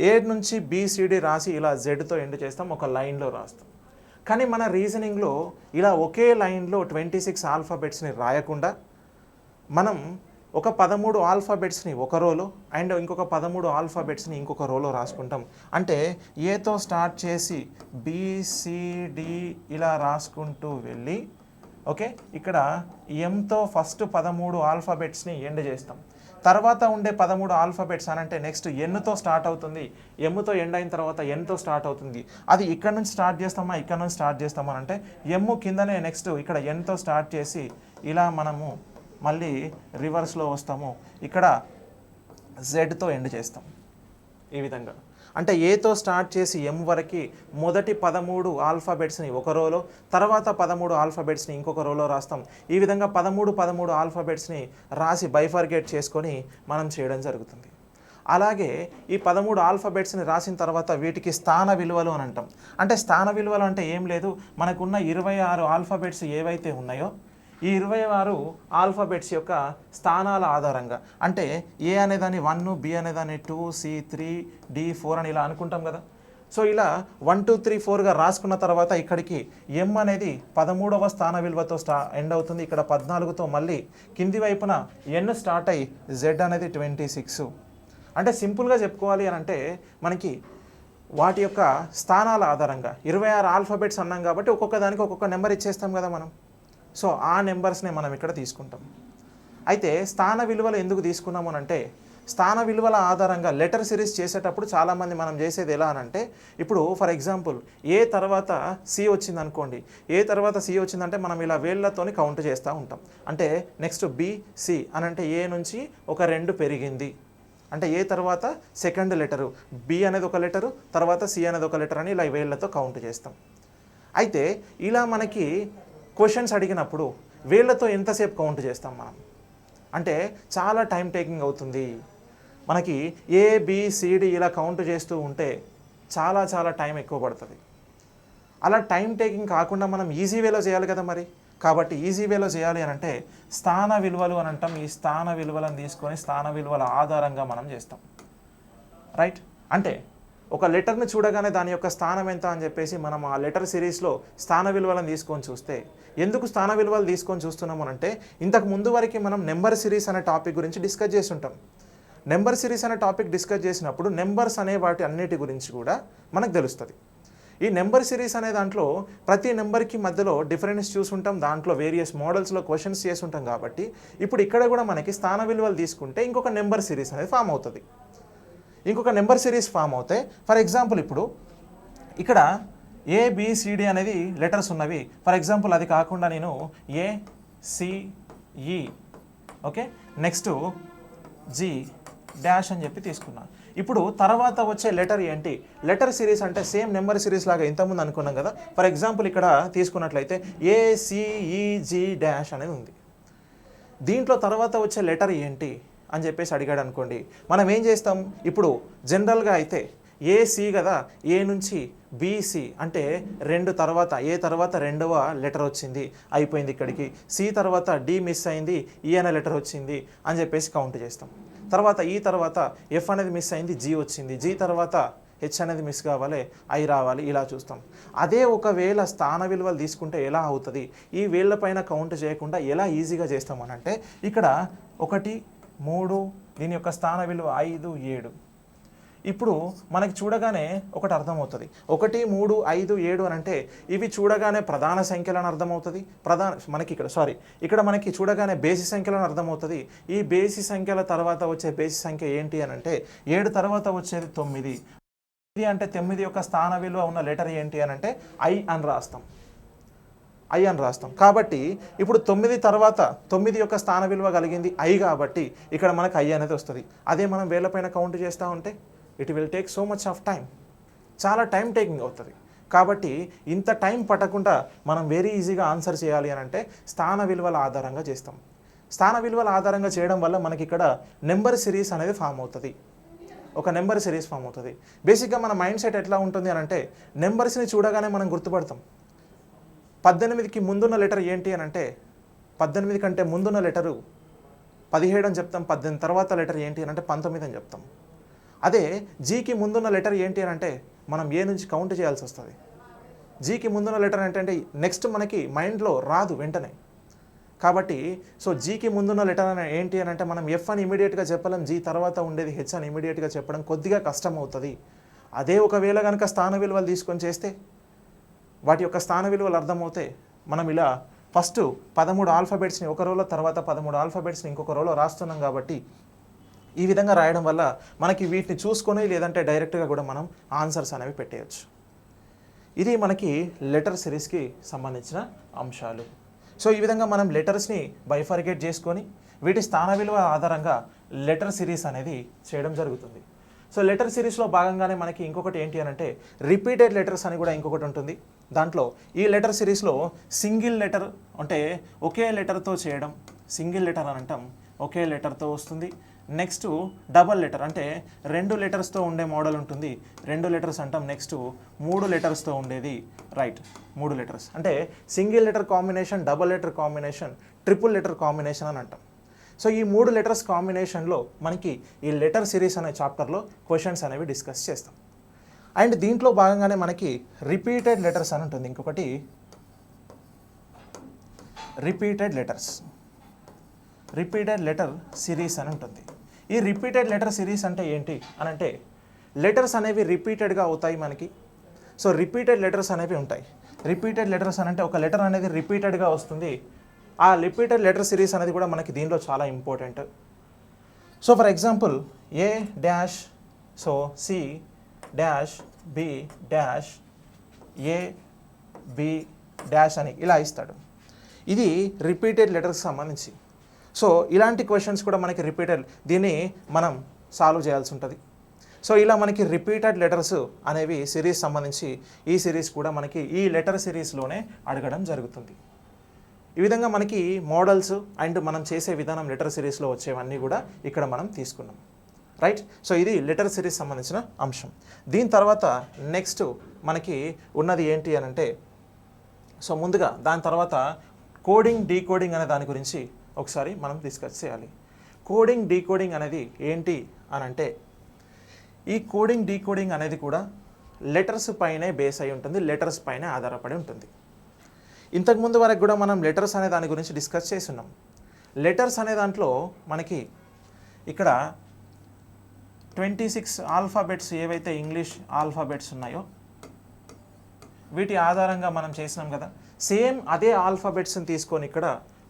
ఏ నుంచి BCD రాసి ఇలా జెడ్తో ఎండ్ చేస్తాం, ఒక లైన్లో రాస్తాం. కానీ మన రీజనింగ్లో ఇలా ఒకే లైన్లో 26 ఆల్ఫాబెట్స్ని రాయకుండా మనం ఒక 13 ఆల్ఫాబెట్స్ని ఒక రోలో అండ్ ఇంకొక 13 ఆల్ఫాబెట్స్ని ఇంకొక రోలో రాసుకుంటాం. అంటే ఏతో స్టార్ట్ చేసి BCD ఇలా రాసుకుంటూ వెళ్ళి, ఓకే, ఇక్కడ ఎంతో ఫస్ట్ 13 ఆల్ఫాబెట్స్ని ఎండ్ చేస్తాం. తర్వాత ఉండే 13 ఆల్ఫాబెట్స్ అని అంటే నెక్స్ట్ ఎన్తో స్టార్ట్ అవుతుంది, ఎమ్తో ఎండ్ అయిన తర్వాత ఎన్తో స్టార్ట్ అవుతుంది. అది ఇక్కడ నుంచి స్టార్ట్ చేస్తామా ఇక్కడ నుంచి స్టార్ట్ చేస్తామా అంటే ఎమ్ కిందనే నెక్స్ట్ ఇక్కడ ఎన్తో స్టార్ట్ చేసి ఇలా మనము మళ్ళీ రివర్స్లో వస్తాము, ఇక్కడ జెడ్తో ఎండ్ చేస్తాం. ఈ విధంగా అంటే ఏతో స్టార్ట్ చేసి ఎం వరకు మొదటి 13 ఆల్ఫాబెట్స్ని ఒక రోలో, తర్వాత 13 ఆల్ఫాబెట్స్ని ఇంకొక రోలో రాస్తాం. ఈ విధంగా 13 ఆల్ఫాబెట్స్ని రాసి బైఫర్గేట్ చేసుకొని మనం చేయడం జరుగుతుంది. అలాగే ఈ 13 ఆల్ఫాబెట్స్ని రాసిన తర్వాత వీటికి స్థాన విలువలు అని అంటాం. అంటే స్థాన విలువలు అంటే ఏం లేదు, మనకున్న 26 ఆల్ఫాబెట్స్ ఏవైతే ఉన్నాయో ఈ 26 ఆల్ఫాబెట్స్ యొక్క స్థానాల ఆధారంగా, అంటే ఏ అనేదాన్ని 1, బి అనేదాన్ని 2, సి 3, డి 4 అని ఇలా అనుకుంటాం కదా. సో ఇలా 1 2 3 4గా రాసుకున్న తర్వాత ఇక్కడికి ఎం అనేది 13వ స్థాన విలువతో ఎండ్ అవుతుంది. ఇక్కడ 14తో మళ్ళీ కింది వైపున ఎన్ స్టార్ట్ అయ్యి జెడ్ అనేది 26. అంటే సింపుల్గా చెప్పుకోవాలి అని అంటే మనకి వాటి యొక్క స్థానాల ఆధారంగా 26 ఆల్ఫాబెట్స్ అన్నాం కాబట్టి ఒక్కొక్క దానికి ఒక్కొక్క నెంబర్ ఇచ్చేస్తాం కదా మనం. సో ఆ నెంబర్స్నే మనం ఇక్కడ తీసుకుంటాం. అయితే స్థాన విలువలు ఎందుకు తీసుకున్నాము అని అంటే, స్థాన విలువల ఆధారంగా లెటర్ సిరీస్ చేసేటప్పుడు చాలామంది మనం చేసేది ఎలా అని అంటే, ఇప్పుడు ఫర్ ఎగ్జాంపుల్ ఏ తర్వాత సి వచ్చింది అనుకోండి, ఏ తర్వాత సి వచ్చిందంటే మనం ఇలా వేళ్ళతోని కౌంట్ చేస్తూ ఉంటాం. అంటే నెక్స్ట్ బి సి అని అంటే ఏ నుంచి ఒక 2 పెరిగింది అంటే ఏ తర్వాత సెకండ్ లెటరు, బి అనేది ఒక లెటరు, తర్వాత సి అనేది ఒక లెటర్ అని ఇలా వేళ్ళతో కౌంట్ చేస్తాం. అయితే ఇలా మనకి క్వశ్చన్స్ అడిగినప్పుడు వేళ్ళతో ఎంతసేపు కౌంట్ చేస్తాం మనం అంటే చాలా టైం టేకింగ్ అవుతుంది. మనకి ఏబిసిడి ఇలా కౌంట్ చేస్తూ ఉంటే చాలా చాలా టైం ఎక్కువ పడుతుంది. అలా టైం టేకింగ్ కాకుండా మనం ఈజీ వేలో చేయాలి కదా మరి. కాబట్టి ఈజీ వేలో చేయాలి అని అంటే స్థాన విలువలు అని అంటాం. ఈ స్థాన విలువలను తీసుకొని స్థాన విలువల ఆధారంగా మనం చేస్తాం, రైట్. అంటే ఒక లెటర్ని చూడగానే దాని యొక్క స్థానం ఎంత అని చెప్పేసి మనం ఆ లెటర్ సిరీస్లో స్థాన విలువలను తీసుకొని చూస్తే, ఎందుకు స్థాన విలువలు తీసుకొని చూస్తున్నాము అంటే ఇంతకు ముందు వరకు మనం నెంబర్ సిరీస్ అనే టాపిక్ గురించి డిస్కస్ చేసి ఉంటాం. నెంబర్ సిరీస్ అనే టాపిక్ డిస్కస్ చేసినప్పుడు నెంబర్స్ అనే వాటి అన్నిటి గురించి కూడా మనకు తెలుస్తుంది. ఈ నెంబర్ సిరీస్ అనే దాంట్లో ప్రతి నెంబర్కి మధ్యలో డిఫరెన్స్ చూసుంటాం, దాంట్లో వేరియస్ మోడల్స్లో క్వశ్చన్స్ చేసి ఉంటాం. కాబట్టి ఇప్పుడు ఇక్కడ కూడా మనకి స్థాన విలువలు తీసుకుంటే ఇంకొక నెంబర్ సిరీస్ అనేది ఫామ్ అవుతుంది. ఇంకొక నెంబర్ సిరీస్ ఫామ్ అవుతాయి. ఫర్ ఎగ్జాంపుల్ ఇప్పుడు ఇక్కడ ఏబిసిడి అనేది లెటర్స్ ఉన్నవి. ఫర్ ఎగ్జాంపుల్ అది కాకుండా నేను ACE okay next G dash అని చెప్పి తీసుకున్నాను. ఇప్పుడు తర్వాత వచ్చే లెటర్ ఏంటి, లెటర్ సిరీస్ అంటే సేమ్ నెంబర్ సిరీస్ లాగా ఇంతకుముందు అనుకున్నాం కదా. ఫర్ ఎగ్జాంపుల్ ఇక్కడ తీసుకున్నట్లయితే ఏసిఈజి డాష్ అనేది ఉంది. దీంట్లో తర్వాత వచ్చే లెటర్ ఏంటి అని చెప్పేసి అడిగాడు అనుకోండి, మనం ఏం చేస్తాం, ఇప్పుడు జనరల్గా అయితే ఏసి కదా, ఏ నుంచి బీసీ అంటే 2 తర్వాత ఏ తర్వాత 2వ లెటర్ వచ్చింది అయిపోయింది ఇక్కడికి. సి తర్వాత డి మిస్ అయింది, ఈ అనే లెటర్ వచ్చింది అని చెప్పేసి కౌంట్ చేస్తాం. తర్వాత ఈ తర్వాత ఎఫ్ అనేది మిస్ అయింది, జీ వచ్చింది, జీ తర్వాత హెచ్ అనేది మిస్ కావాలి, ఐ రావాలి, ఇలా చూస్తాం. అదే ఒకవేళ స్థాన విలువలు తీసుకుంటే ఎలా అవుతుంది, ఈ వేళ్ళ పైన కౌంట్ చేయకుండా ఎలా ఈజీగా చేస్తామనంటే ఇక్కడ 1 3 దీని యొక్క స్థాన విలువ 5 7. ఇప్పుడు మనకి చూడగానే ఒకటి అర్థమవుతుంది, 1 3 5 7 అని అంటే ఇవి చూడగానే ప్రధాన సంఖ్యలను అర్థమవుతుంది. మనకి ఇక్కడ మనకి చూడగానే బేసి సంఖ్యలను అర్థమవుతుంది. ఈ బేసి సంఖ్యల తర్వాత వచ్చే బేసి సంఖ్య ఏంటి అని అంటే 7 తర్వాత వచ్చేది 9. అంటే 9 యొక్క స్థాన విలువ ఉన్న లెటర్ ఏంటి అని అంటే ఐ అని రాస్తాం. కాబట్టి ఇప్పుడు 9 తర్వాత 9 యొక్క స్థాన విలువ కలిగింది ఐ కాబట్టి ఇక్కడ మనకు ఐ అనేది వస్తుంది. అదే మనం వేళ్ళపైన కౌంట్ చేస్తూ ఉంటే it will take so much of time, చాలా టైం టేకింగ్ అవుతుంది. కాబట్టి ఇంత టైం పట్టకుండా మనం వెరీ ఈజీగా ఆన్సర్ చేయాలి అని అంటే స్థాన విలువల ఆధారంగా చేస్తాం. స్థాన విలువల ఆధారంగా చేయడం వల్ల మనకి ఇక్కడ నెంబర్ సిరీస్ అనేది ఫామ్ అవుతుంది, ఒక నెంబర్ సిరీస్ ఫామ్ అవుతుంది. బేసిక్గా మన మైండ్ సెట్ ఎట్లా ఉంటుంది అని అంటే నెంబర్స్ని చూడగానే మనం గుర్తుపడతాం. 18కి ముందున్న లెటర్ ఏంటి అని అంటే 18 కంటే ముందున్న లెటరు 17 అని చెప్తాం. 18 తర్వాత లెటర్ ఏంటి అని అంటే 19 అని చెప్తాం. అదే జీకి ముందున్న లెటర్ ఏంటి అని అంటే మనం ఏ నుంచి కౌంట్ చేయాల్సి వస్తుంది. జీకి ముందున్న లెటర్ అంటే నెక్స్ట్ మనకి మైండ్లో రాదు వెంటనే. కాబట్టి సో జీకి ముందున్న లెటర్ అని ఏంటి అని అంటే మనం ఎఫ్ అని ఇమీడియట్గా చెప్పలేం, జీ తర్వాత ఉండేది హెచ్ అని ఇమీడియట్గా చెప్పడం కొద్దిగా కష్టం అవుతుంది. అదే ఒకవేళ కనుక స్థాన విలువలు తీసుకొని చేస్తే వాటి యొక్క స్థాన విలువలు అర్థమవుతాయి. మనం ఇలా ఫస్ట్ 13 ఆల్ఫాబెట్స్ని ఒక రోలో, తర్వాత 13 ఆల్ఫాబెట్స్ని ఇంకొక రోలో రాస్తున్నాం. కాబట్టి ఈ విధంగా రాయడం వల్ల మనకి వీటిని చూసుకొని లేదంటే డైరెక్ట్గా కూడా మనం ఆన్సర్స్ అనేవి పెట్టేయచ్చు. ఇది మనకి లెటర్ సిరీస్కి సంబంధించిన అంశాలు. సో ఈ విధంగా మనం లెటర్స్ని బైఫర్గేట్ చేసుకొని వీటి స్థాన విలువ ఆధారంగా లెటర్ సిరీస్ అనేది చేయడం జరుగుతుంది. సో లెటర్ సిరీస్లో భాగంగానే మనకి ఇంకొకటి ఏంటి అని అంటే రిపీటెడ్ లెటర్స్ అని కూడా ఇంకొకటి ఉంటుంది. దాంట్లో ఈ లెటర్ సిరీస్లో సింగిల్ లెటర్ అంటే ఒకే లెటర్తో చేయడం, సింగిల్ లెటర్ అని అంటాం, ఒకే లెటర్తో వస్తుంది. నెక్స్ట్ డబల్ లెటర్ అంటే 2 లెటర్స్తో ఉండే మోడల్ ఉంటుంది, 2 లెటర్స్ అంటాం. నెక్స్ట్ 3 లెటర్స్తో ఉండేది, రైట్, 3 లెటర్స్ అంటే single letter combination, double letter combination, triple letter combination అని అంటాం. సో ఈ 3 లెటర్స్ కాంబినేషన్లో మనకి ఈ లెటర్ సిరీస్ అనే చాప్టర్లో క్వశ్చన్స్ అనేవి డిస్కస్ చేస్తాం. అండ్ దీంట్లో భాగంగానే మనకి రిపీటెడ్ లెటర్స్ అని ఉంటుంది, ఇంకొకటి రిపీటెడ్ లెటర్ సిరీస్ అని ఉంటుంది. ఈ రిపీటెడ్ లెటర్ సిరీస్ అంటే ఏంటి అని అంటే లెటర్స్ అనేవి రిపీటెడ్గా అవుతాయి మనకి. సో రిపీటెడ్ లెటర్స్ అనేవి ఉంటాయి. రిపీటెడ్ లెటర్స్ అని అంటే ఒక లెటర్ అనేది రిపీటెడ్గా వస్తుంది. ఆ రిపీటెడ్ లెటర్ సిరీస్ అనేది కూడా మనకి దీనిలో చాలా important. So for example A dash, so C dash B dash A B dash అని ఇలా ఇస్తాడు. ఇది రిపీటెడ్ లెటర్స్ సంబంధించి. సో ఇలాంటి క్వశ్చన్స్ కూడా మనకి రిపీటెడ్, దీన్ని మనం సాల్వ్ చేయాల్సి ఉంటుంది. సో ఇలా మనకి రిపీటెడ్ లెటర్స్ అనేవి సిరీస్ సంబంధించి ఈ సిరీస్ కూడా మనకి ఈ లెటర్ సిరీస్లోనే అడగడం జరుగుతుంది. ఈ విధంగా మనకి మోడల్స్ అండ్ మనం చేసే విధానం లెటర్ సిరీస్లో వచ్చేవన్నీ కూడా ఇక్కడ మనం తీసుకున్నాం, రైట్. సో ఇది లెటర్ సిరీస్ సంబంధించిన అంశం. దీని తర్వాత నెక్స్ట్ మనకి ఉన్నది ఏంటి అని అంటే, సో ముందుగా దాని తర్వాత కోడింగ్ డీకోడింగ్ అనే దాని గురించి ఒకసారి మనం డిస్కస్ చేయాలి. కోడింగ్ డీకోడింగ్ అనేది ఏంటి అని అంటే, ఈ కోడింగ్ డీకోడింగ్ అనేది కూడా లెటర్స్ పైనే బేస్ అయి ఉంటుంది, లెటర్స్ పైనే ఆధారపడి ఉంటుంది. ఇంతకుముందు వరకు కూడా మనం లెటర్స్ అనే దాని గురించి డిస్కస్ చేస్తున్నాం. లెటర్స్ అనే దాంట్లో మనకి ఇక్కడ 26 ఆల్ఫాబెట్స్ ఏవైతే ఇంగ్లీష్ ఆల్ఫాబెట్స్ ఉన్నాయో వీటి ఆధారంగా మనం చేసినాం కదా. సేమ్ అదే ఆల్ఫాబెట్స్ని తీసుకొని ఇక్కడ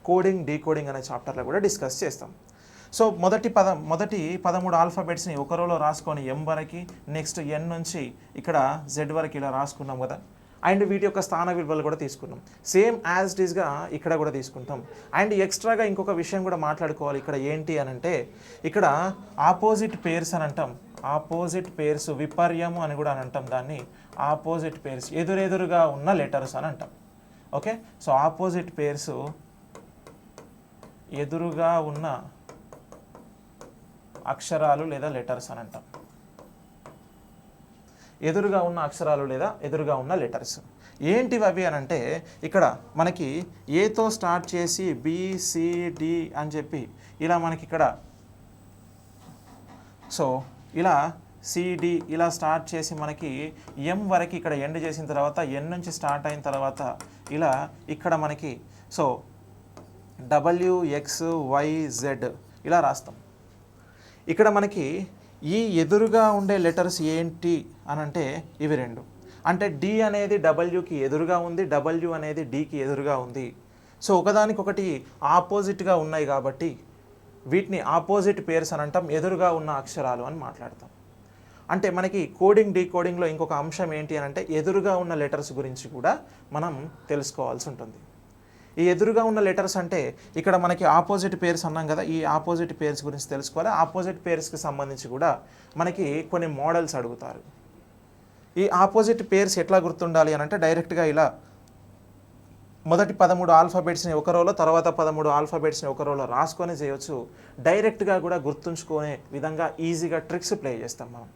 కోడింగ్ డీకోడింగ్ అనే చాప్టర్లో కూడా డిస్కస్ చేస్తాం. సో మొదటి 13 ఆల్ఫాబెట్స్ని ఒక రోలో రాసుకొని ఎం వరకు, నెక్స్ట్ ఎన్ నుంచి ఇక్కడ జెడ్ వరకు ఇలా రాసుకున్నాం కదా. అండ్ వీటి యొక్క స్థాన విలువలు కూడా తీసుకున్నాం. సేమ్ యాజ్ ఇట్ ఈస్గా ఇక్కడ కూడా తీసుకుంటాం. అండ్ ఎక్స్ట్రాగా ఇంకొక విషయం కూడా మాట్లాడుకోవాలి. ఇక్కడ ఏంటి అని అంటే, ఇక్కడ ఆపోజిట్ పేర్స్ అని అంటాం, ఆపోజిట్ పేర్స్, విపర్యము అని కూడా అని అంటాం దాన్ని. ఆపోజిట్ పేర్స్ ఎదురెదురుగా ఉన్న లెటర్స్ అని అంటాం. ఓకే, సో ఆపోజిట్ పేర్స్ ఎదురుగా ఉన్న అక్షరాలు లేదా లెటర్స్ అని అంటాం. ఎదురుగా ఉన్న అక్షరాలు లేదా ఎదురుగా ఉన్న లెటర్స్ ఏంటివి అవి అని అంటే, ఇక్కడ మనకి ఏతో స్టార్ట్ చేసి బిసిడి అని చెప్పి ఇలా మనకి ఇక్కడ, సో ఇలా సిడి ఇలా స్టార్ట్ చేసి మనకి ఎం వరకు ఇక్కడ ఎండ్ చేసిన తర్వాత ఎన్ నుంచి స్టార్ట్ అయిన తర్వాత ఇలా ఇక్కడ మనకి సో WXYZ ఇలా రాస్తాం. ఇక్కడ మనకి ఈ ఎదురుగా ఉండే లెటర్స్ ఏంటి అని అంటే ఇవి రెండు. అంటే డి అనేది డబ్ల్యూకి ఎదురుగా ఉంది, డబ్ల్యూ అనేది డికి ఎదురుగా ఉంది. సో ఒకదానికొకటి ఆపోజిట్గా ఉన్నాయి కాబట్టి వీటిని ఆపోజిట్ పేర్స్ అని అంటాం, ఎదురుగా ఉన్న అక్షరాలు అని మాట్లాడతాం. అంటే మనకి కోడింగ్ డీకోడింగ్లో ఇంకొక అంశం ఏంటి అని అంటే, ఎదురుగా ఉన్న లెటర్స్ గురించి కూడా మనం తెలుసుకోవాల్సి ఉంటుంది. ఈ ఎదురుగా ఉన్న లెటర్స్ అంటే ఇక్కడ మనకి ఆపోజిట్ పేర్స్ అన్నాం కదా, ఈ ఆపోజిట్ పేర్స్ గురించి తెలుసుకోవాలి. ఆపోజిట్ పేర్స్కి సంబంధించి కూడా మనకి కొన్ని మోడల్స్ అడుగుతారు. ఈ ఆపోజిట్ పేర్స్ ఎట్లా గుర్తుండాలి అని అంటే, డైరెక్ట్గా ఇలా మొదటి 13 ఆల్ఫాబెట్స్ని ఒక రోలో, తర్వాత 13 ఆల్ఫాబెట్స్ని ఒక రోలో రాసుకొని చేయొచ్చు. డైరెక్ట్గా కూడా గుర్తుంచుకునే విధంగా ఈజీగా ట్రిక్స్ ప్లే చేస్తాం మనం.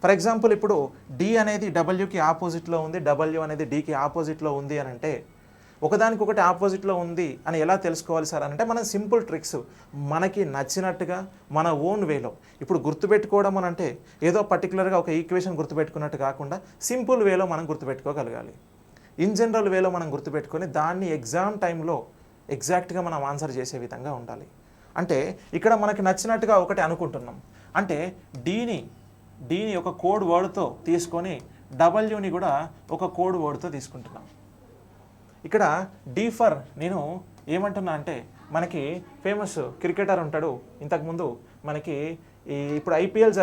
ఫర్ ఎగ్జాంపుల్ ఇప్పుడు డి అనేది డబ్ల్యూకి ఆపోజిట్లో ఉంది, డబ్ల్యూ అనేది డికి ఆపోజిట్లో ఉంది అని అంటే, ఒకదానికొకటి ఆపోజిట్లో ఉంది అని ఎలా తెలుసుకోవాలి సార్ అని అంటే, మనం సింపుల్ ట్రిక్స్ మనకి నచ్చినట్టుగా మన ఓన్ వేలో ఇప్పుడు గుర్తుపెట్టుకోవడం అని అంటే ఏదో పర్టికులర్గా ఒక ఈక్వేషన్ గుర్తుపెట్టుకున్నట్టు కాకుండా సింపుల్ వేలో మనం గుర్తుపెట్టుకోగలగాలి. ఇన్ జనరల్ వేలో మనం గుర్తుపెట్టుకొని దాన్ని ఎగ్జామ్ టైంలో ఎగ్జాక్ట్గా మనం ఆన్సర్ చేసే విధంగా ఉండాలి. అంటే ఇక్కడ మనకి నచ్చినట్టుగా ఒకటి అనుకుంటున్నాం అంటే డీని ఒక కోడ్ వర్డ్తో తీసుకొని డబ్ల్యూని కూడా ఒక కోడ్ వర్డ్తో తీసుకుంటున్నాం. ఇక్కడ డి ఫర్ నేను ఏమంటున్నా అంటే, మనకి ఫేమస్ క్రికెటర్ ఉంటాడు, ఇంతకుముందు మనకి ఇప్పుడు ఐపీఎల్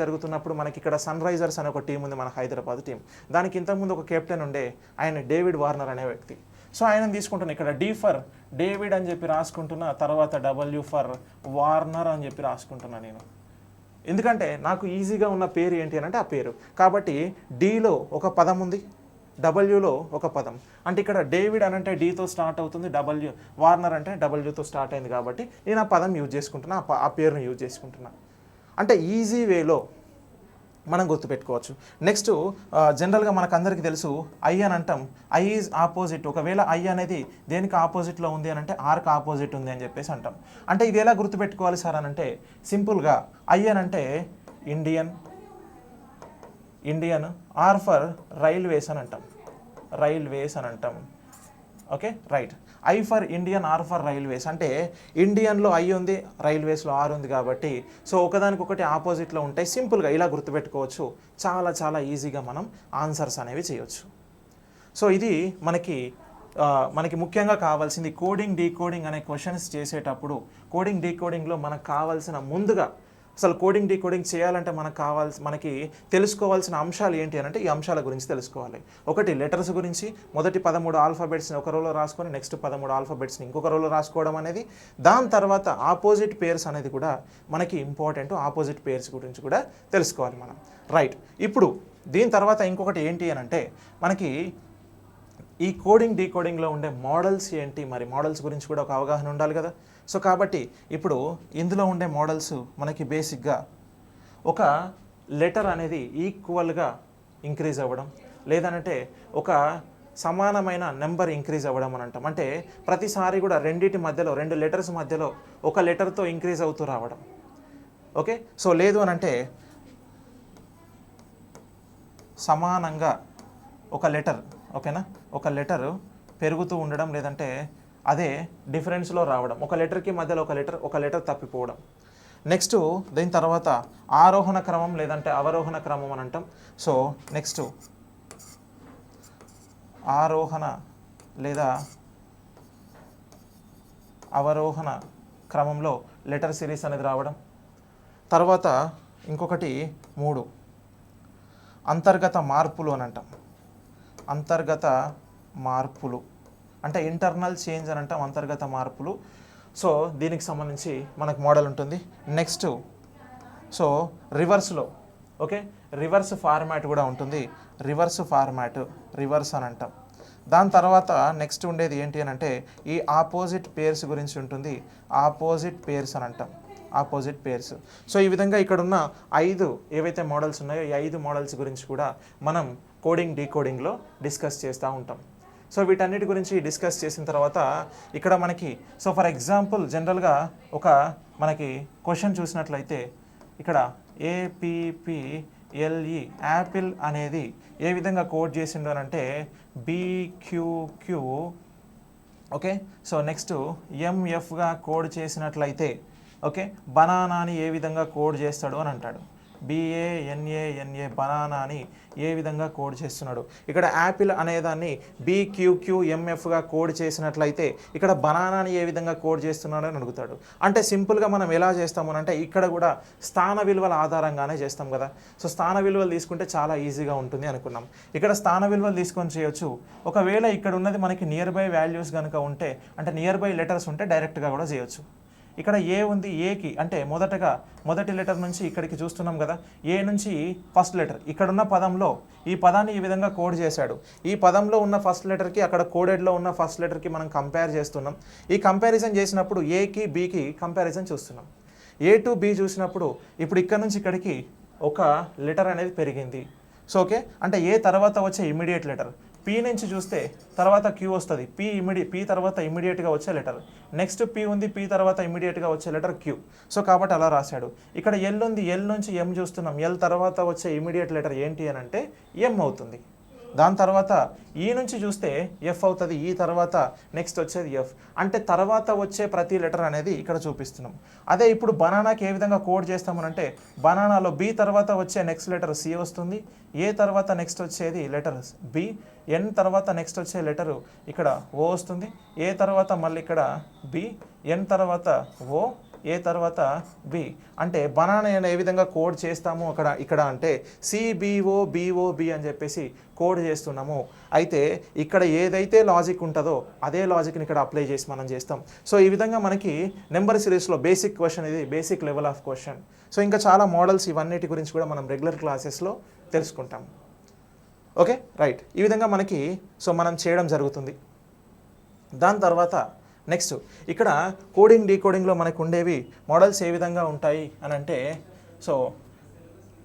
జరుగుతున్నప్పుడు మనకి ఇక్కడ సన్ రైజర్స్ అనే ఒక టీం ఉంది, మన హైదరాబాద్ టీం. దానికి ఇంతకుముందు ఒక కెప్టెన్ ఉండే, ఆయన డేవిడ్ వార్నర్ అనే వ్యక్తి. సో ఆయన తీసుకుంటున్నా, ఇక్కడ డి ఫర్ డేవిడ్ అని చెప్పి రాసుకుంటున్నా, తర్వాత డబ్ల్యూ ఫర్ వార్నర్ అని చెప్పి రాసుకుంటున్నా నేను. ఎందుకంటే నాకు ఈజీగా ఉన్న పేరు ఏంటి అని అంటే ఆ పేరు. కాబట్టి డీలో ఒక పదం ఉంది, డబ్ల్యూలో ఒక పదం. అంటే ఇక్కడ డేవిడ్ అని అంటే డీతో స్టార్ట్ అవుతుంది, వార్నర్ అంటే డబ్ల్యూతో స్టార్ట్ అయింది. కాబట్టి నేను ఆ పదం యూజ్ చేసుకుంటున్నా, ఆ పేరును యూజ్ చేసుకుంటున్నా. అంటే ఈజీ వేలో మనం గుర్తుపెట్టుకోవచ్చు. నెక్స్ట్ జనరల్గా మనకు అందరికీ తెలుసు ఐ అని అంటాం. I is opposite. ఒకవేళ ఐ అనేది దేనికి ఆపోజిట్లో ఉంది అని అంటే ఆర్కి ఆపోజిట్ ఉంది అని చెప్పేసి అంటాం. అంటే ఇది ఎలా గుర్తుపెట్టుకోవాలి సార్ అని అంటే సింపుల్గా ఐ అని అంటే ఇండియన్, ఆర్ ఫర్ రైల్వేస్ అని అంటాం, రైల్వేస్ అని అంటాం. Okay right. I for Indian, R for railways. అంటే ఇండియన్లో ఐ ఉంది, రైల్వేస్లో ఆర్ ఉంది. కాబట్టి సో ఒకదానికొకటి ఆపోజిట్లో ఉంటాయి. సింపుల్గా ఇలా గుర్తుపెట్టుకోవచ్చు. చాలా చాలా ఈజీగా మనం ఆన్సర్స్ అనేవి చేయొచ్చు. సో ఇది మనకి ముఖ్యంగా కావాల్సింది కోడింగ్ డీకోడింగ్ అనే క్వశ్చన్స్ చేసేటప్పుడు కోడింగ్ డీకోడింగ్లో మనకు కావాల్సిన ముందుగా అసలు కోడింగ్ డీకోడింగ్ చేయాలంటే మనకి తెలుసుకోవాల్సిన అంశాలు ఏంటి అని అంటే ఈ అంశాల గురించి తెలుసుకోవాలి. ఒకటి లెటర్స్ గురించి, మొదటి 13 ఆల్ఫాబెట్స్ని ఒక రోలో రాసుకొని నెక్స్ట్ 13 ఆల్ఫాబెట్స్ని ఇంకొక రోలో రాసుకోవడం అనేది. దాని తర్వాత ఆపోజిట్ పేర్స్ అనేది కూడా మనకి ఇంపార్టెంట్. ఆపోజిట్ పేర్స్ గురించి కూడా తెలుసుకోవాలి మనం. రైట్. ఇప్పుడు దీని తర్వాత ఇంకొకటి ఏంటి అని అంటే మనకి ఈ కోడింగ్ డీకోడింగ్లో ఉండే మోడల్స్ ఏంటి, మరి మోడల్స్ గురించి కూడా ఒక అవగాహన ఉండాలి కదా. సో కాబట్టి ఇప్పుడు ఇందులో ఉండే మోడల్స్ మనకి బేసిక్గా ఒక లెటర్ అనేది ఈక్వల్గా ఇంక్రీజ్ అవ్వడం, లేదనంటే ఒక సమానమైన నెంబర్ ఇంక్రీజ్ అవ్వడం అని అంటాం. అంటే ప్రతిసారి కూడా రెండింటి మధ్యలో, రెండు లెటర్స్ మధ్యలో ఒక లెటర్తో ఇంక్రీజ్ అవుతూ రావడం. ఓకే. సో లేదు అని అంటే సమానంగా ఒక లెటర్, ఓకేనా, ఒక లెటర్ పెరుగుతూ ఉండడం, లేదంటే అదే డిఫరెన్స్లో రావడం. ఒక లెటర్కి మధ్యలో ఒక లెటర్ తప్పిపోవడం. నెక్స్ట్ దీని తర్వాత ఆరోహణ క్రమం లేదంటే అవరోహణ క్రమం అని అంటాం. సో నెక్స్ట్ ఆరోహణ లేదా అవరోహణ క్రమంలో లెటర్ సిరీస్ అనేది రావడం. తర్వాత ఇంకొకటి 3 అంతర్గత మార్పులు అని అంటాం. అంతర్గత మార్పులు అంటే ఇంటర్నల్ చేంజ్ అని అంటాం, అంతర్గత మార్పులు. సో దీనికి సంబంధించి మనకు మోడల్ ఉంటుంది. నెక్స్ట్ సో రివర్స్లో, ఓకే, రివర్స్ ఫార్మాట్ కూడా ఉంటుంది. రివర్స్ ఫార్మాట్, రివర్స్ అని అంటాం. దాని తర్వాత నెక్స్ట్ ఉండేది ఏంటి అని అంటే ఈ ఆపోజిట్ పేర్స్ గురించి ఉంటుంది. ఆపోజిట్ పేర్స్ అని అంటాం, ఆపోజిట్ పేర్స్. సో ఈ విధంగా ఇక్కడున్న 5 ఏవైతే మోడల్స్ ఉన్నాయో ఈ 5 మోడల్స్ గురించి కూడా మనం కోడింగ్ డీకోడింగ్లో డిస్కస్ చేస్తూ ఉంటాం. సో వీటన్నిటి గురించి డిస్కస్ చేసిన తర్వాత ఇక్కడ మనకి సో ఫర్ ఎగ్జాంపుల్ జనరల్గా ఒక మనకి క్వశ్చన్ చూసినట్లయితే ఇక్కడ APPLE యాపిల్ అనేది ఏ విధంగా కోడ్ చేసిండు అని అంటే BQQ, ఓకే. సో నెక్స్ట్ MFగా కోడ్ చేసినట్లయితే ఓకే బనానాని ఏ విధంగా కోడ్ చేస్తాడు అని అంటాడు. BANANA బనానాని ఏ విధంగా కోడ్ చేస్తున్నాడు. ఇక్కడ యాపిల్ అనేదాన్ని BQQMFగా కోడ్ చేసినట్లయితే ఇక్కడ బనానాని ఏ విధంగా కోడ్ చేస్తున్నాడు అని అడుగుతాడు. అంటే సింపుల్గా మనం ఎలా చేస్తాము అంటే ఇక్కడ కూడా స్థాన విలువల ఆధారంగానే చేస్తాం కదా. సో స్థాన విలువలు తీసుకుంటే చాలా ఈజీగా ఉంటుంది అనుకున్నాం. ఇక్కడ స్థాన విలువలు తీసుకొని చేయొచ్చు. ఒకవేళ ఇక్కడ ఉన్నది మనకి నియర్ బై వాల్యూస్ కనుక ఉంటే, అంటే నియర్ బై లెటర్స్ ఉంటే డైరెక్ట్గా కూడా చేయొచ్చు. ఇక్కడ ఏ ఉంది, ఏకి అంటే మొదటి లెటర్ నుంచి ఇక్కడికి చూస్తున్నాం కదా, ఏ నుంచి ఫస్ట్ లెటర్ ఇక్కడున్న పదంలో ఈ పదాన్ని ఈ విధంగా కోడ్ చేశాడు. ఈ పదంలో ఉన్న ఫస్ట్ లెటర్కి అక్కడ కోడెడ్లో ఉన్న ఫస్ట్ లెటర్కి మనం కంపేర్ చేస్తున్నాం. ఈ కంపారిజన్ చేసినప్పుడు ఏకి బీకి కంపారిజన్ చూస్తున్నాం. A to B చూసినప్పుడు ఇప్పుడు ఇక్కడ నుంచి ఇక్కడికి ఒక లెటర్ అనేది పెరిగింది. సో ఓకే, అంటే ఏ తర్వాత వచ్చే ఇమీడియట్ లెటర్. P నుంచి చూస్తే తర్వాత Q వస్తుంది. P తర్వాత ఇమీడియట్గా వచ్చే లెటర్. నెక్స్ట్ P ఉంది, P తర్వాత ఇమీడియట్గా వచ్చే లెటర్ Q. సో కాబట్టి అలా రాశాడు. ఇక్కడ L ఉంది, L నుంచి M చూస్తున్నాం. L తర్వాత వచ్చే ఇమీడియట్ లెటర్ ఏంటి అని అంటే M అవుతుంది. దాని తర్వాత ఈ నుంచి చూస్తే F అవుతుంది. ఈ తర్వాత నెక్స్ట్ వచ్చేది F. అంటే తర్వాత వచ్చే ప్రతి లెటర్ అనేది ఇక్కడ చూపిస్తున్నాం. అదే ఇప్పుడు బనానాకి ఏ విధంగా కోడ్ చేస్తామనంటే బనానాలో B తర్వాత వచ్చే నెక్స్ట్ లెటర్ C వస్తుంది. ఏ తర్వాత నెక్స్ట్ వచ్చేది లెటర్ B. N తర్వాత నెక్స్ట్ వచ్చే లెటరు ఇక్కడ O వస్తుంది. ఏ తర్వాత మళ్ళీ ఇక్కడ B. N తర్వాత O. ఏ తర్వాత బి. అంటే బనానా ఏ విధంగా కోడ్ చేస్తాము ఇక్కడ అంటే CBOBOB అని చెప్పేసి కోడ్ చేస్తున్నాము. అయితే ఇక్కడ ఏదైతే లాజిక్ ఉంటుందో అదే లాజిక్ని ఇక్కడ అప్లై చేసి మనం చేస్తాం. సో ఈ విధంగా మనకి నెంబర్ సిరీస్లో బేసిక్ క్వశ్చన్, ఇది basic level of question. So ఇంకా చాలా మోడల్స్ ఇవన్నిటి గురించి కూడా మనం రెగ్యులర్ క్లాసెస్లో తెలుసుకుంటాం. Okay right. ఈ విధంగా మనకి మనం చేయడం జరుగుతుంది. దాని తర్వాత నెక్స్ట్ ఇక్కడ కోడింగ్ డీకోడింగ్లో మనకు ఉండేవి మోడల్స్ ఏ విధంగా ఉంటాయి అని అంటే, so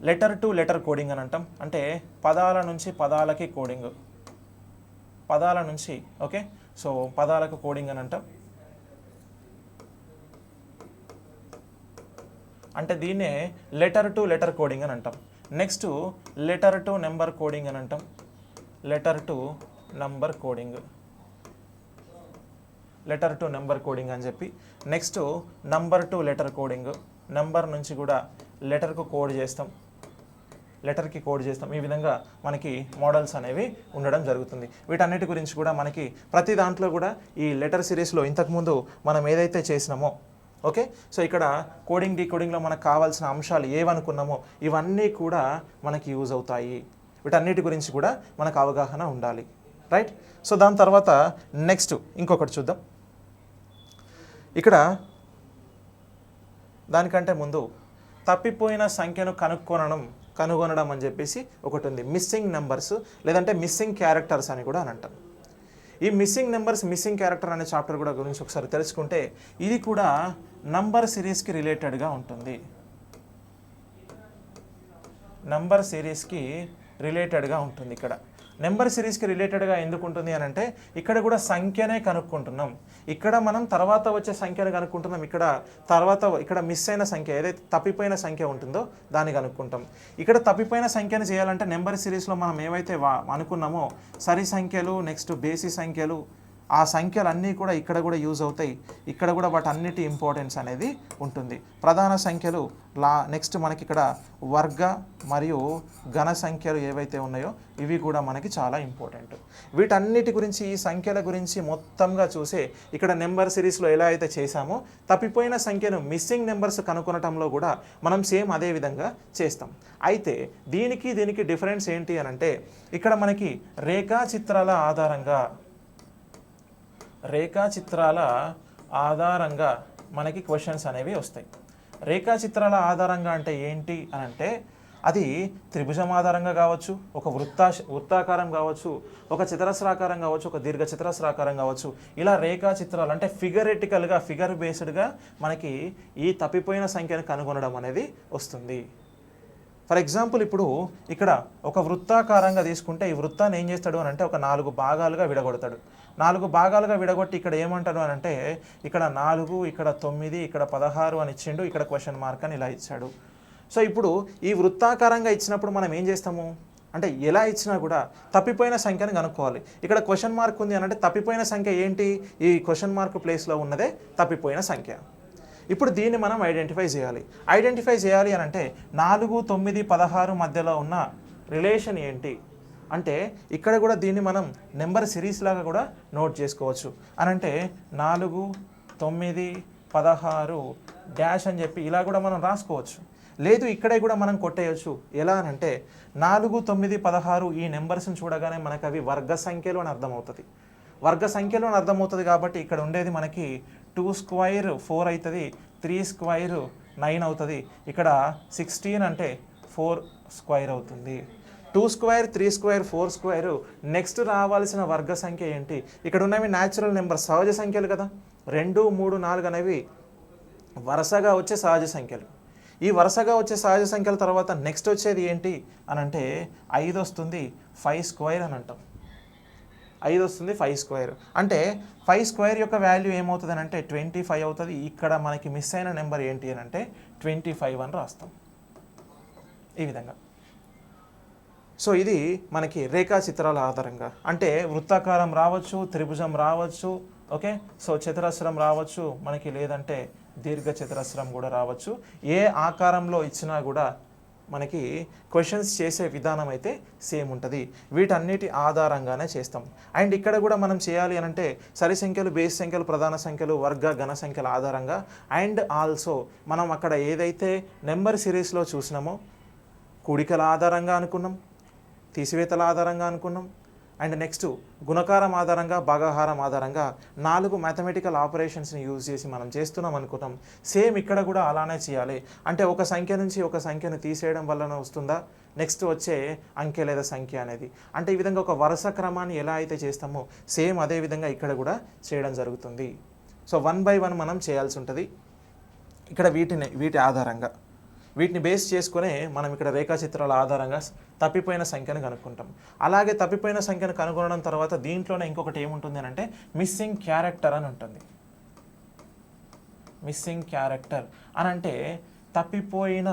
letter to letter coding అని అంటాం. అంటే పదాల నుంచి పదాలకి కోడింగ్, పదాల నుంచి ఓకే, సో పదాలకు కోడింగ్ అని అంటాం. అంటే దీన్నే లెటర్ టు లెటర్ కోడింగ్ అని అంటాం. Next letter to number coding అని అంటాం. Letter to number coding, letter to number coding అని చెప్పి. Next number to letter coding, number నుంచి కూడా లెటర్కు కోడ్ చేస్తాం, లెటర్కి కోడ్ చేస్తాం. ఈ విధంగా మనకి మోడల్స్ అనేవి ఉండడం జరుగుతుంది. వీటన్నిటి గురించి కూడా మనకి ప్రతి దాంట్లో కూడా ఈ లెటర్ సిరీస్లో ఇంతకుముందు మనం ఏదైతే చేసినామో ఓకే, సో ఇక్కడ కోడింగ్ డీకోడింగ్లో మనకు కావాల్సిన అంశాలు ఏవనుకున్నామో ఇవన్నీ కూడా మనకి యూజ్ అవుతాయి. వీటన్నిటి గురించి కూడా మనకు అవగాహన ఉండాలి. రైట్. సో దాని తర్వాత నెక్స్ట్ ఇంకొకటి చూద్దాం. ఇక్కడ దానికంటే ముందు తప్పిపోయిన సంఖ్యను కనుగొనడం అని చెప్పేసి ఒకటి ఉంది. మిస్సింగ్ నెంబర్స్ లేదంటే మిస్సింగ్ క్యారెక్టర్స్ అని కూడా అని అంటాం. ఈ మిస్సింగ్ నెంబర్స్, మిస్సింగ్ క్యారెక్టర్ అనే చాప్టర్ కూడా గురించి ఒకసారి తెలుసుకుంటే ఇది కూడా నంబర్ సిరీస్కి రిలేటెడ్గా ఉంటుంది. నంబర్ సిరీస్కి రిలేటెడ్గా ఉంటుంది. ఇక్కడ నెంబర్ సిరీస్కి రిలేటెడ్గా ఎందుకు ఉంటుంది అని అంటే ఇక్కడ కూడా సంఖ్యనే కనుక్కుంటున్నాం. ఇక్కడ మనం తర్వాత వచ్చే సంఖ్యను కనుక్కుంటున్నాం. ఇక్కడ మిస్ అయిన సంఖ్య, ఏదైతే తప్పిపోయిన సంఖ్య ఉంటుందో దాన్ని కనుక్కుంటాం. ఇక్కడ తప్పిపోయిన సంఖ్యను చేయాలంటే నెంబర్ సిరీస్లో మనం ఏవైతే అనుకున్నామో సరి సంఖ్యలు, నెక్స్ట్ బేసి సంఖ్యలు, ఆ సంఖ్యలన్నీ కూడా ఇక్కడ కూడా యూజ్ అవుతాయి. ఇక్కడ కూడా వాటి అన్నిటి ఇంపార్టెన్స్ అనేది ఉంటుంది. ప్రధాన సంఖ్యలు నెక్స్ట్ మనకి ఇక్కడ వర్గ మరియు ఘన సంఖ్యలు ఏవైతే ఉన్నాయో ఇవి కూడా మనకి చాలా ఇంపార్టెంట్. వీటన్నిటి గురించి, ఈ సంఖ్యల గురించి మొత్తంగా చూసే ఇక్కడ నెంబర్ సిరీస్లో ఎలా అయితే చేశామో తప్పిపోయిన సంఖ్యను, మిస్సింగ్ నెంబర్స్ కనుగొనటంలో కూడా మనం సేమ్ అదే విధంగా చేస్తాం. అయితే దీనికి డిఫరెన్స్ ఏంటి అని అంటే ఇక్కడ మనకి రేఖాచిత్రాల ఆధారంగా మనకి క్వశ్చన్స్ అనేవి వస్తాయి. రేఖాచిత్రాల ఆధారంగా అంటే ఏంటి అని అంటే అది త్రిభుజం ఆధారంగా కావచ్చు, ఒక వృత్తాకారం కావచ్చు, ఒక చతురస్రాకారం కావచ్చు, ఒక దీర్ఘ చతురస్రాకారం కావచ్చు. ఇలా రేఖాచిత్రాలు అంటే ఫిగర్ బేస్డ్గా మనకి ఈ తప్పిపోయిన సంఖ్యను కనుగొనడం అనేది వస్తుంది. ఫర్ ఎగ్జాంపుల్ ఇప్పుడు ఇక్కడ ఒక వృత్తాకారంగా తీసుకుంటే ఈ వృత్తాన్ని ఏం చేస్తాడు అని అంటే ఒక 4 భాగాలుగా విడగొడతాడు. 4 భాగాలుగా విడగొట్టి ఇక్కడ ఏమంటాడు అని అంటే ఇక్కడ 4, ఇక్కడ 9, ఇక్కడ 16 అని ఇచ్చిండు, ఇక్కడ క్వశ్చన్ మార్క్ అని ఇలా ఇచ్చాడు. సో ఇప్పుడు ఈ వృత్తాకారంగా ఇచ్చినప్పుడు మనం ఏం చేస్తాము అంటే ఎలా ఇచ్చినా కూడా తప్పిపోయిన సంఖ్యను కనుక్కోవాలి. ఇక్కడ క్వశ్చన్ మార్క్ ఉంది అని అంటే తప్పిపోయిన సంఖ్య ఏంటి, ఈ క్వశ్చన్ మార్క్ ప్లేస్లో ఉన్నదే తప్పిపోయిన సంఖ్య. ఇప్పుడు దీన్ని మనం ఐడెంటిఫై చేయాలి అని అంటే 4, 9, 16 మధ్యలో ఉన్న రిలేషన్ ఏంటి అంటే ఇక్కడ కూడా దీన్ని మనం నెంబర్ సిరీస్ లాగా కూడా నోట్ చేసుకోవచ్చు. అని అంటే 4, 9, 16 డాష్ అని చెప్పి ఇలా కూడా మనం రాసుకోవచ్చు. లేదు ఇక్కడే కూడా మనం కొట్టేయచ్చు. ఎలా అని అంటే 4, 9, 16 ఈ నెంబర్స్ని చూడగానే మనకు అవి వర్గ సంఖ్యలు అని అర్థమవుతుంది. కాబట్టి ఇక్కడ ఉండేది మనకి 2 స్క్వైర్ 4 అవుతుంది, 3 స్క్వైర్ 9 అవుతుంది. ఇక్కడ 16 అంటే 4 స్క్వైర్ అవుతుంది. 2 స్క్వైర్ 3 స్క్వైర్ 4 స్క్వైర్. నెక్స్ట్ రావాల్సిన వర్గ సంఖ్య ఏంటి, ఇక్కడ ఉన్నవి న్యాచురల్ నెంబర్, సహజ సంఖ్యలు కదా. 2, 3, 4 అనేవి వరుసగా వచ్చే సహజ సంఖ్యలు. ఈ వరుసగా వచ్చే సహజ సంఖ్యల తర్వాత నెక్స్ట్ వచ్చేది ఏంటి అని అంటే 5 వస్తుంది, 5 స్క్వైర్ అని అంటాం. 5 వస్తుంది, 5 స్క్వైర్ అంటే 5 స్క్వైర్ యొక్క వాల్యూ ఏమవుతుంది అని అంటే 25 అవుతుంది. ఇక్కడ మనకి మిస్ అయిన నెంబర్ ఏంటి అని అంటే 25 అని రాస్తాం ఈ విధంగా. సో ఇది మనకి రేఖాచిత్రాల ఆధారంగా అంటే వృత్తాకారం రావచ్చు, త్రిభుజం రావచ్చు, ఓకే. సో చతురస్రం రావచ్చు మనకి, లేదంటే దీర్ఘ చతురస్రం కూడా రావచ్చు. ఏ ఆకారంలో ఇచ్చినా కూడా మనకి క్వశ్చన్స్ చేసే విధానం అయితే సేమ్ ఉంటుంది. వీటన్నిటి ఆధారంగానే చేస్తాం. అండ్ ఇక్కడ కూడా మనం చేయాలి అని అంటే సరి సంఖ్యలు, బేస్ సంఖ్యలు, ప్రధాన సంఖ్యలు, వర్గ ఘన సంఖ్యల ఆధారంగా అండ్ ఆల్సో మనం అక్కడ ఏదైతే నెంబర్ సిరీస్లో చూసినామో కూడికల ఆధారంగా అనుకున్నాం, తీసివేతల ఆధారంగా అనుకున్నాం, అండ్ నెక్స్ట్ గుణకారం ఆధారంగా, భాగాహారం ఆధారంగా 4 మ్యాథమెటికల్ ఆపరేషన్స్ని యూజ్ చేసి మనం చేస్తున్నాం అనుకున్నాం. సేమ్ ఇక్కడ కూడా అలానే చేయాలి. అంటే ఒక సంఖ్య నుంచి ఒక సంఖ్యను తీసేయడం వలన వస్తుందా నెక్స్ట్ వచ్చే అంకె లేదా సంఖ్య అనేది. అంటే ఈ విధంగా ఒక వరుస క్రమాన్ని ఎలా అయితే చేస్తామో సేమ్ అదే విధంగా ఇక్కడ కూడా చేయడం జరుగుతుంది. సో 1 by 1 మనం చేయాల్సి ఉంటుంది. ఇక్కడ వీటి ఆధారంగా వీటిని బేస్ చేసుకునే మనం ఇక్కడ రేఖాచిత్రాల ఆధారంగా తప్పిపోయిన సంఖ్యను కనుక్కుంటాం. అలాగే తప్పిపోయిన సంఖ్యను కనుగొనడం తర్వాత దీంట్లోనే ఇంకొకటి ఏముంటుంది అని అంటే మిస్సింగ్ క్యారెక్టర్ అని ఉంటుంది. మిస్సింగ్ క్యారెక్టర్ అని అంటే తప్పిపోయిన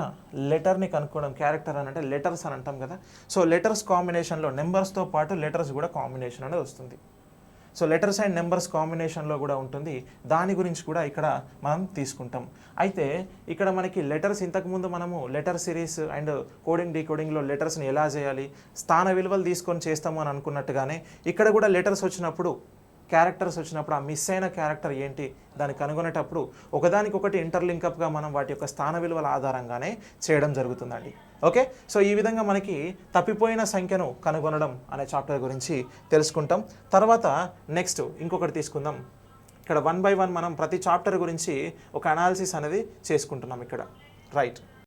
లెటర్ని కనుక్కోవడం. క్యారెక్టర్ అని అంటే లెటర్స్ అని అంటాం కదా. సో లెటర్స్ కాంబినేషన్లో నెంబర్స్తో పాటు లెటర్స్ కూడా కాంబినేషన్ అనేది వస్తుంది. సో లెటర్స్ అండ్ నెంబర్స్ కాంబినేషన్లో కూడా ఉంటుంది. దాని గురించి కూడా ఇక్కడ మనం తీసుకుంటాం. అయితే ఇక్కడ మనకి లెటర్స్ ఇంతకుముందు మనము లెటర్ సిరీస్ అండ్ కోడింగ్ డీకోడింగ్లో లెటర్స్ని ఎలా చేయాలి, స్థాన విలువలు తీసుకొని చేస్తాము అని అనుకున్నట్టుగానే ఇక్కడ కూడా లెటర్స్ వచ్చినప్పుడు, క్యారెక్టర్స్ వచ్చినప్పుడు ఆ మిస్ అయిన క్యారెక్టర్ ఏంటి దాన్ని కనుగొనేటప్పుడు ఒకదానికొకటి ఇంటర్లింకప్గా మనం వాటి యొక్క స్థాన విలువల ఆధారంగానే చేయడం జరుగుతుందండి. ఓకే, సో ఈ విధంగా మనకి తప్పిపోయిన సంఖ్యను కనుగొనడం అనే చాప్టర్ గురించి తెలుసుకుంటాం. తర్వాత నెక్స్ట్ ఇంకొకటి తీసుకుందాం. ఇక్కడ 1 by 1 మనం ప్రతి చాప్టర్ గురించి ఒక అనాలిసిస్ అనేది చేసుకుంటున్నాం ఇక్కడ. రైట్.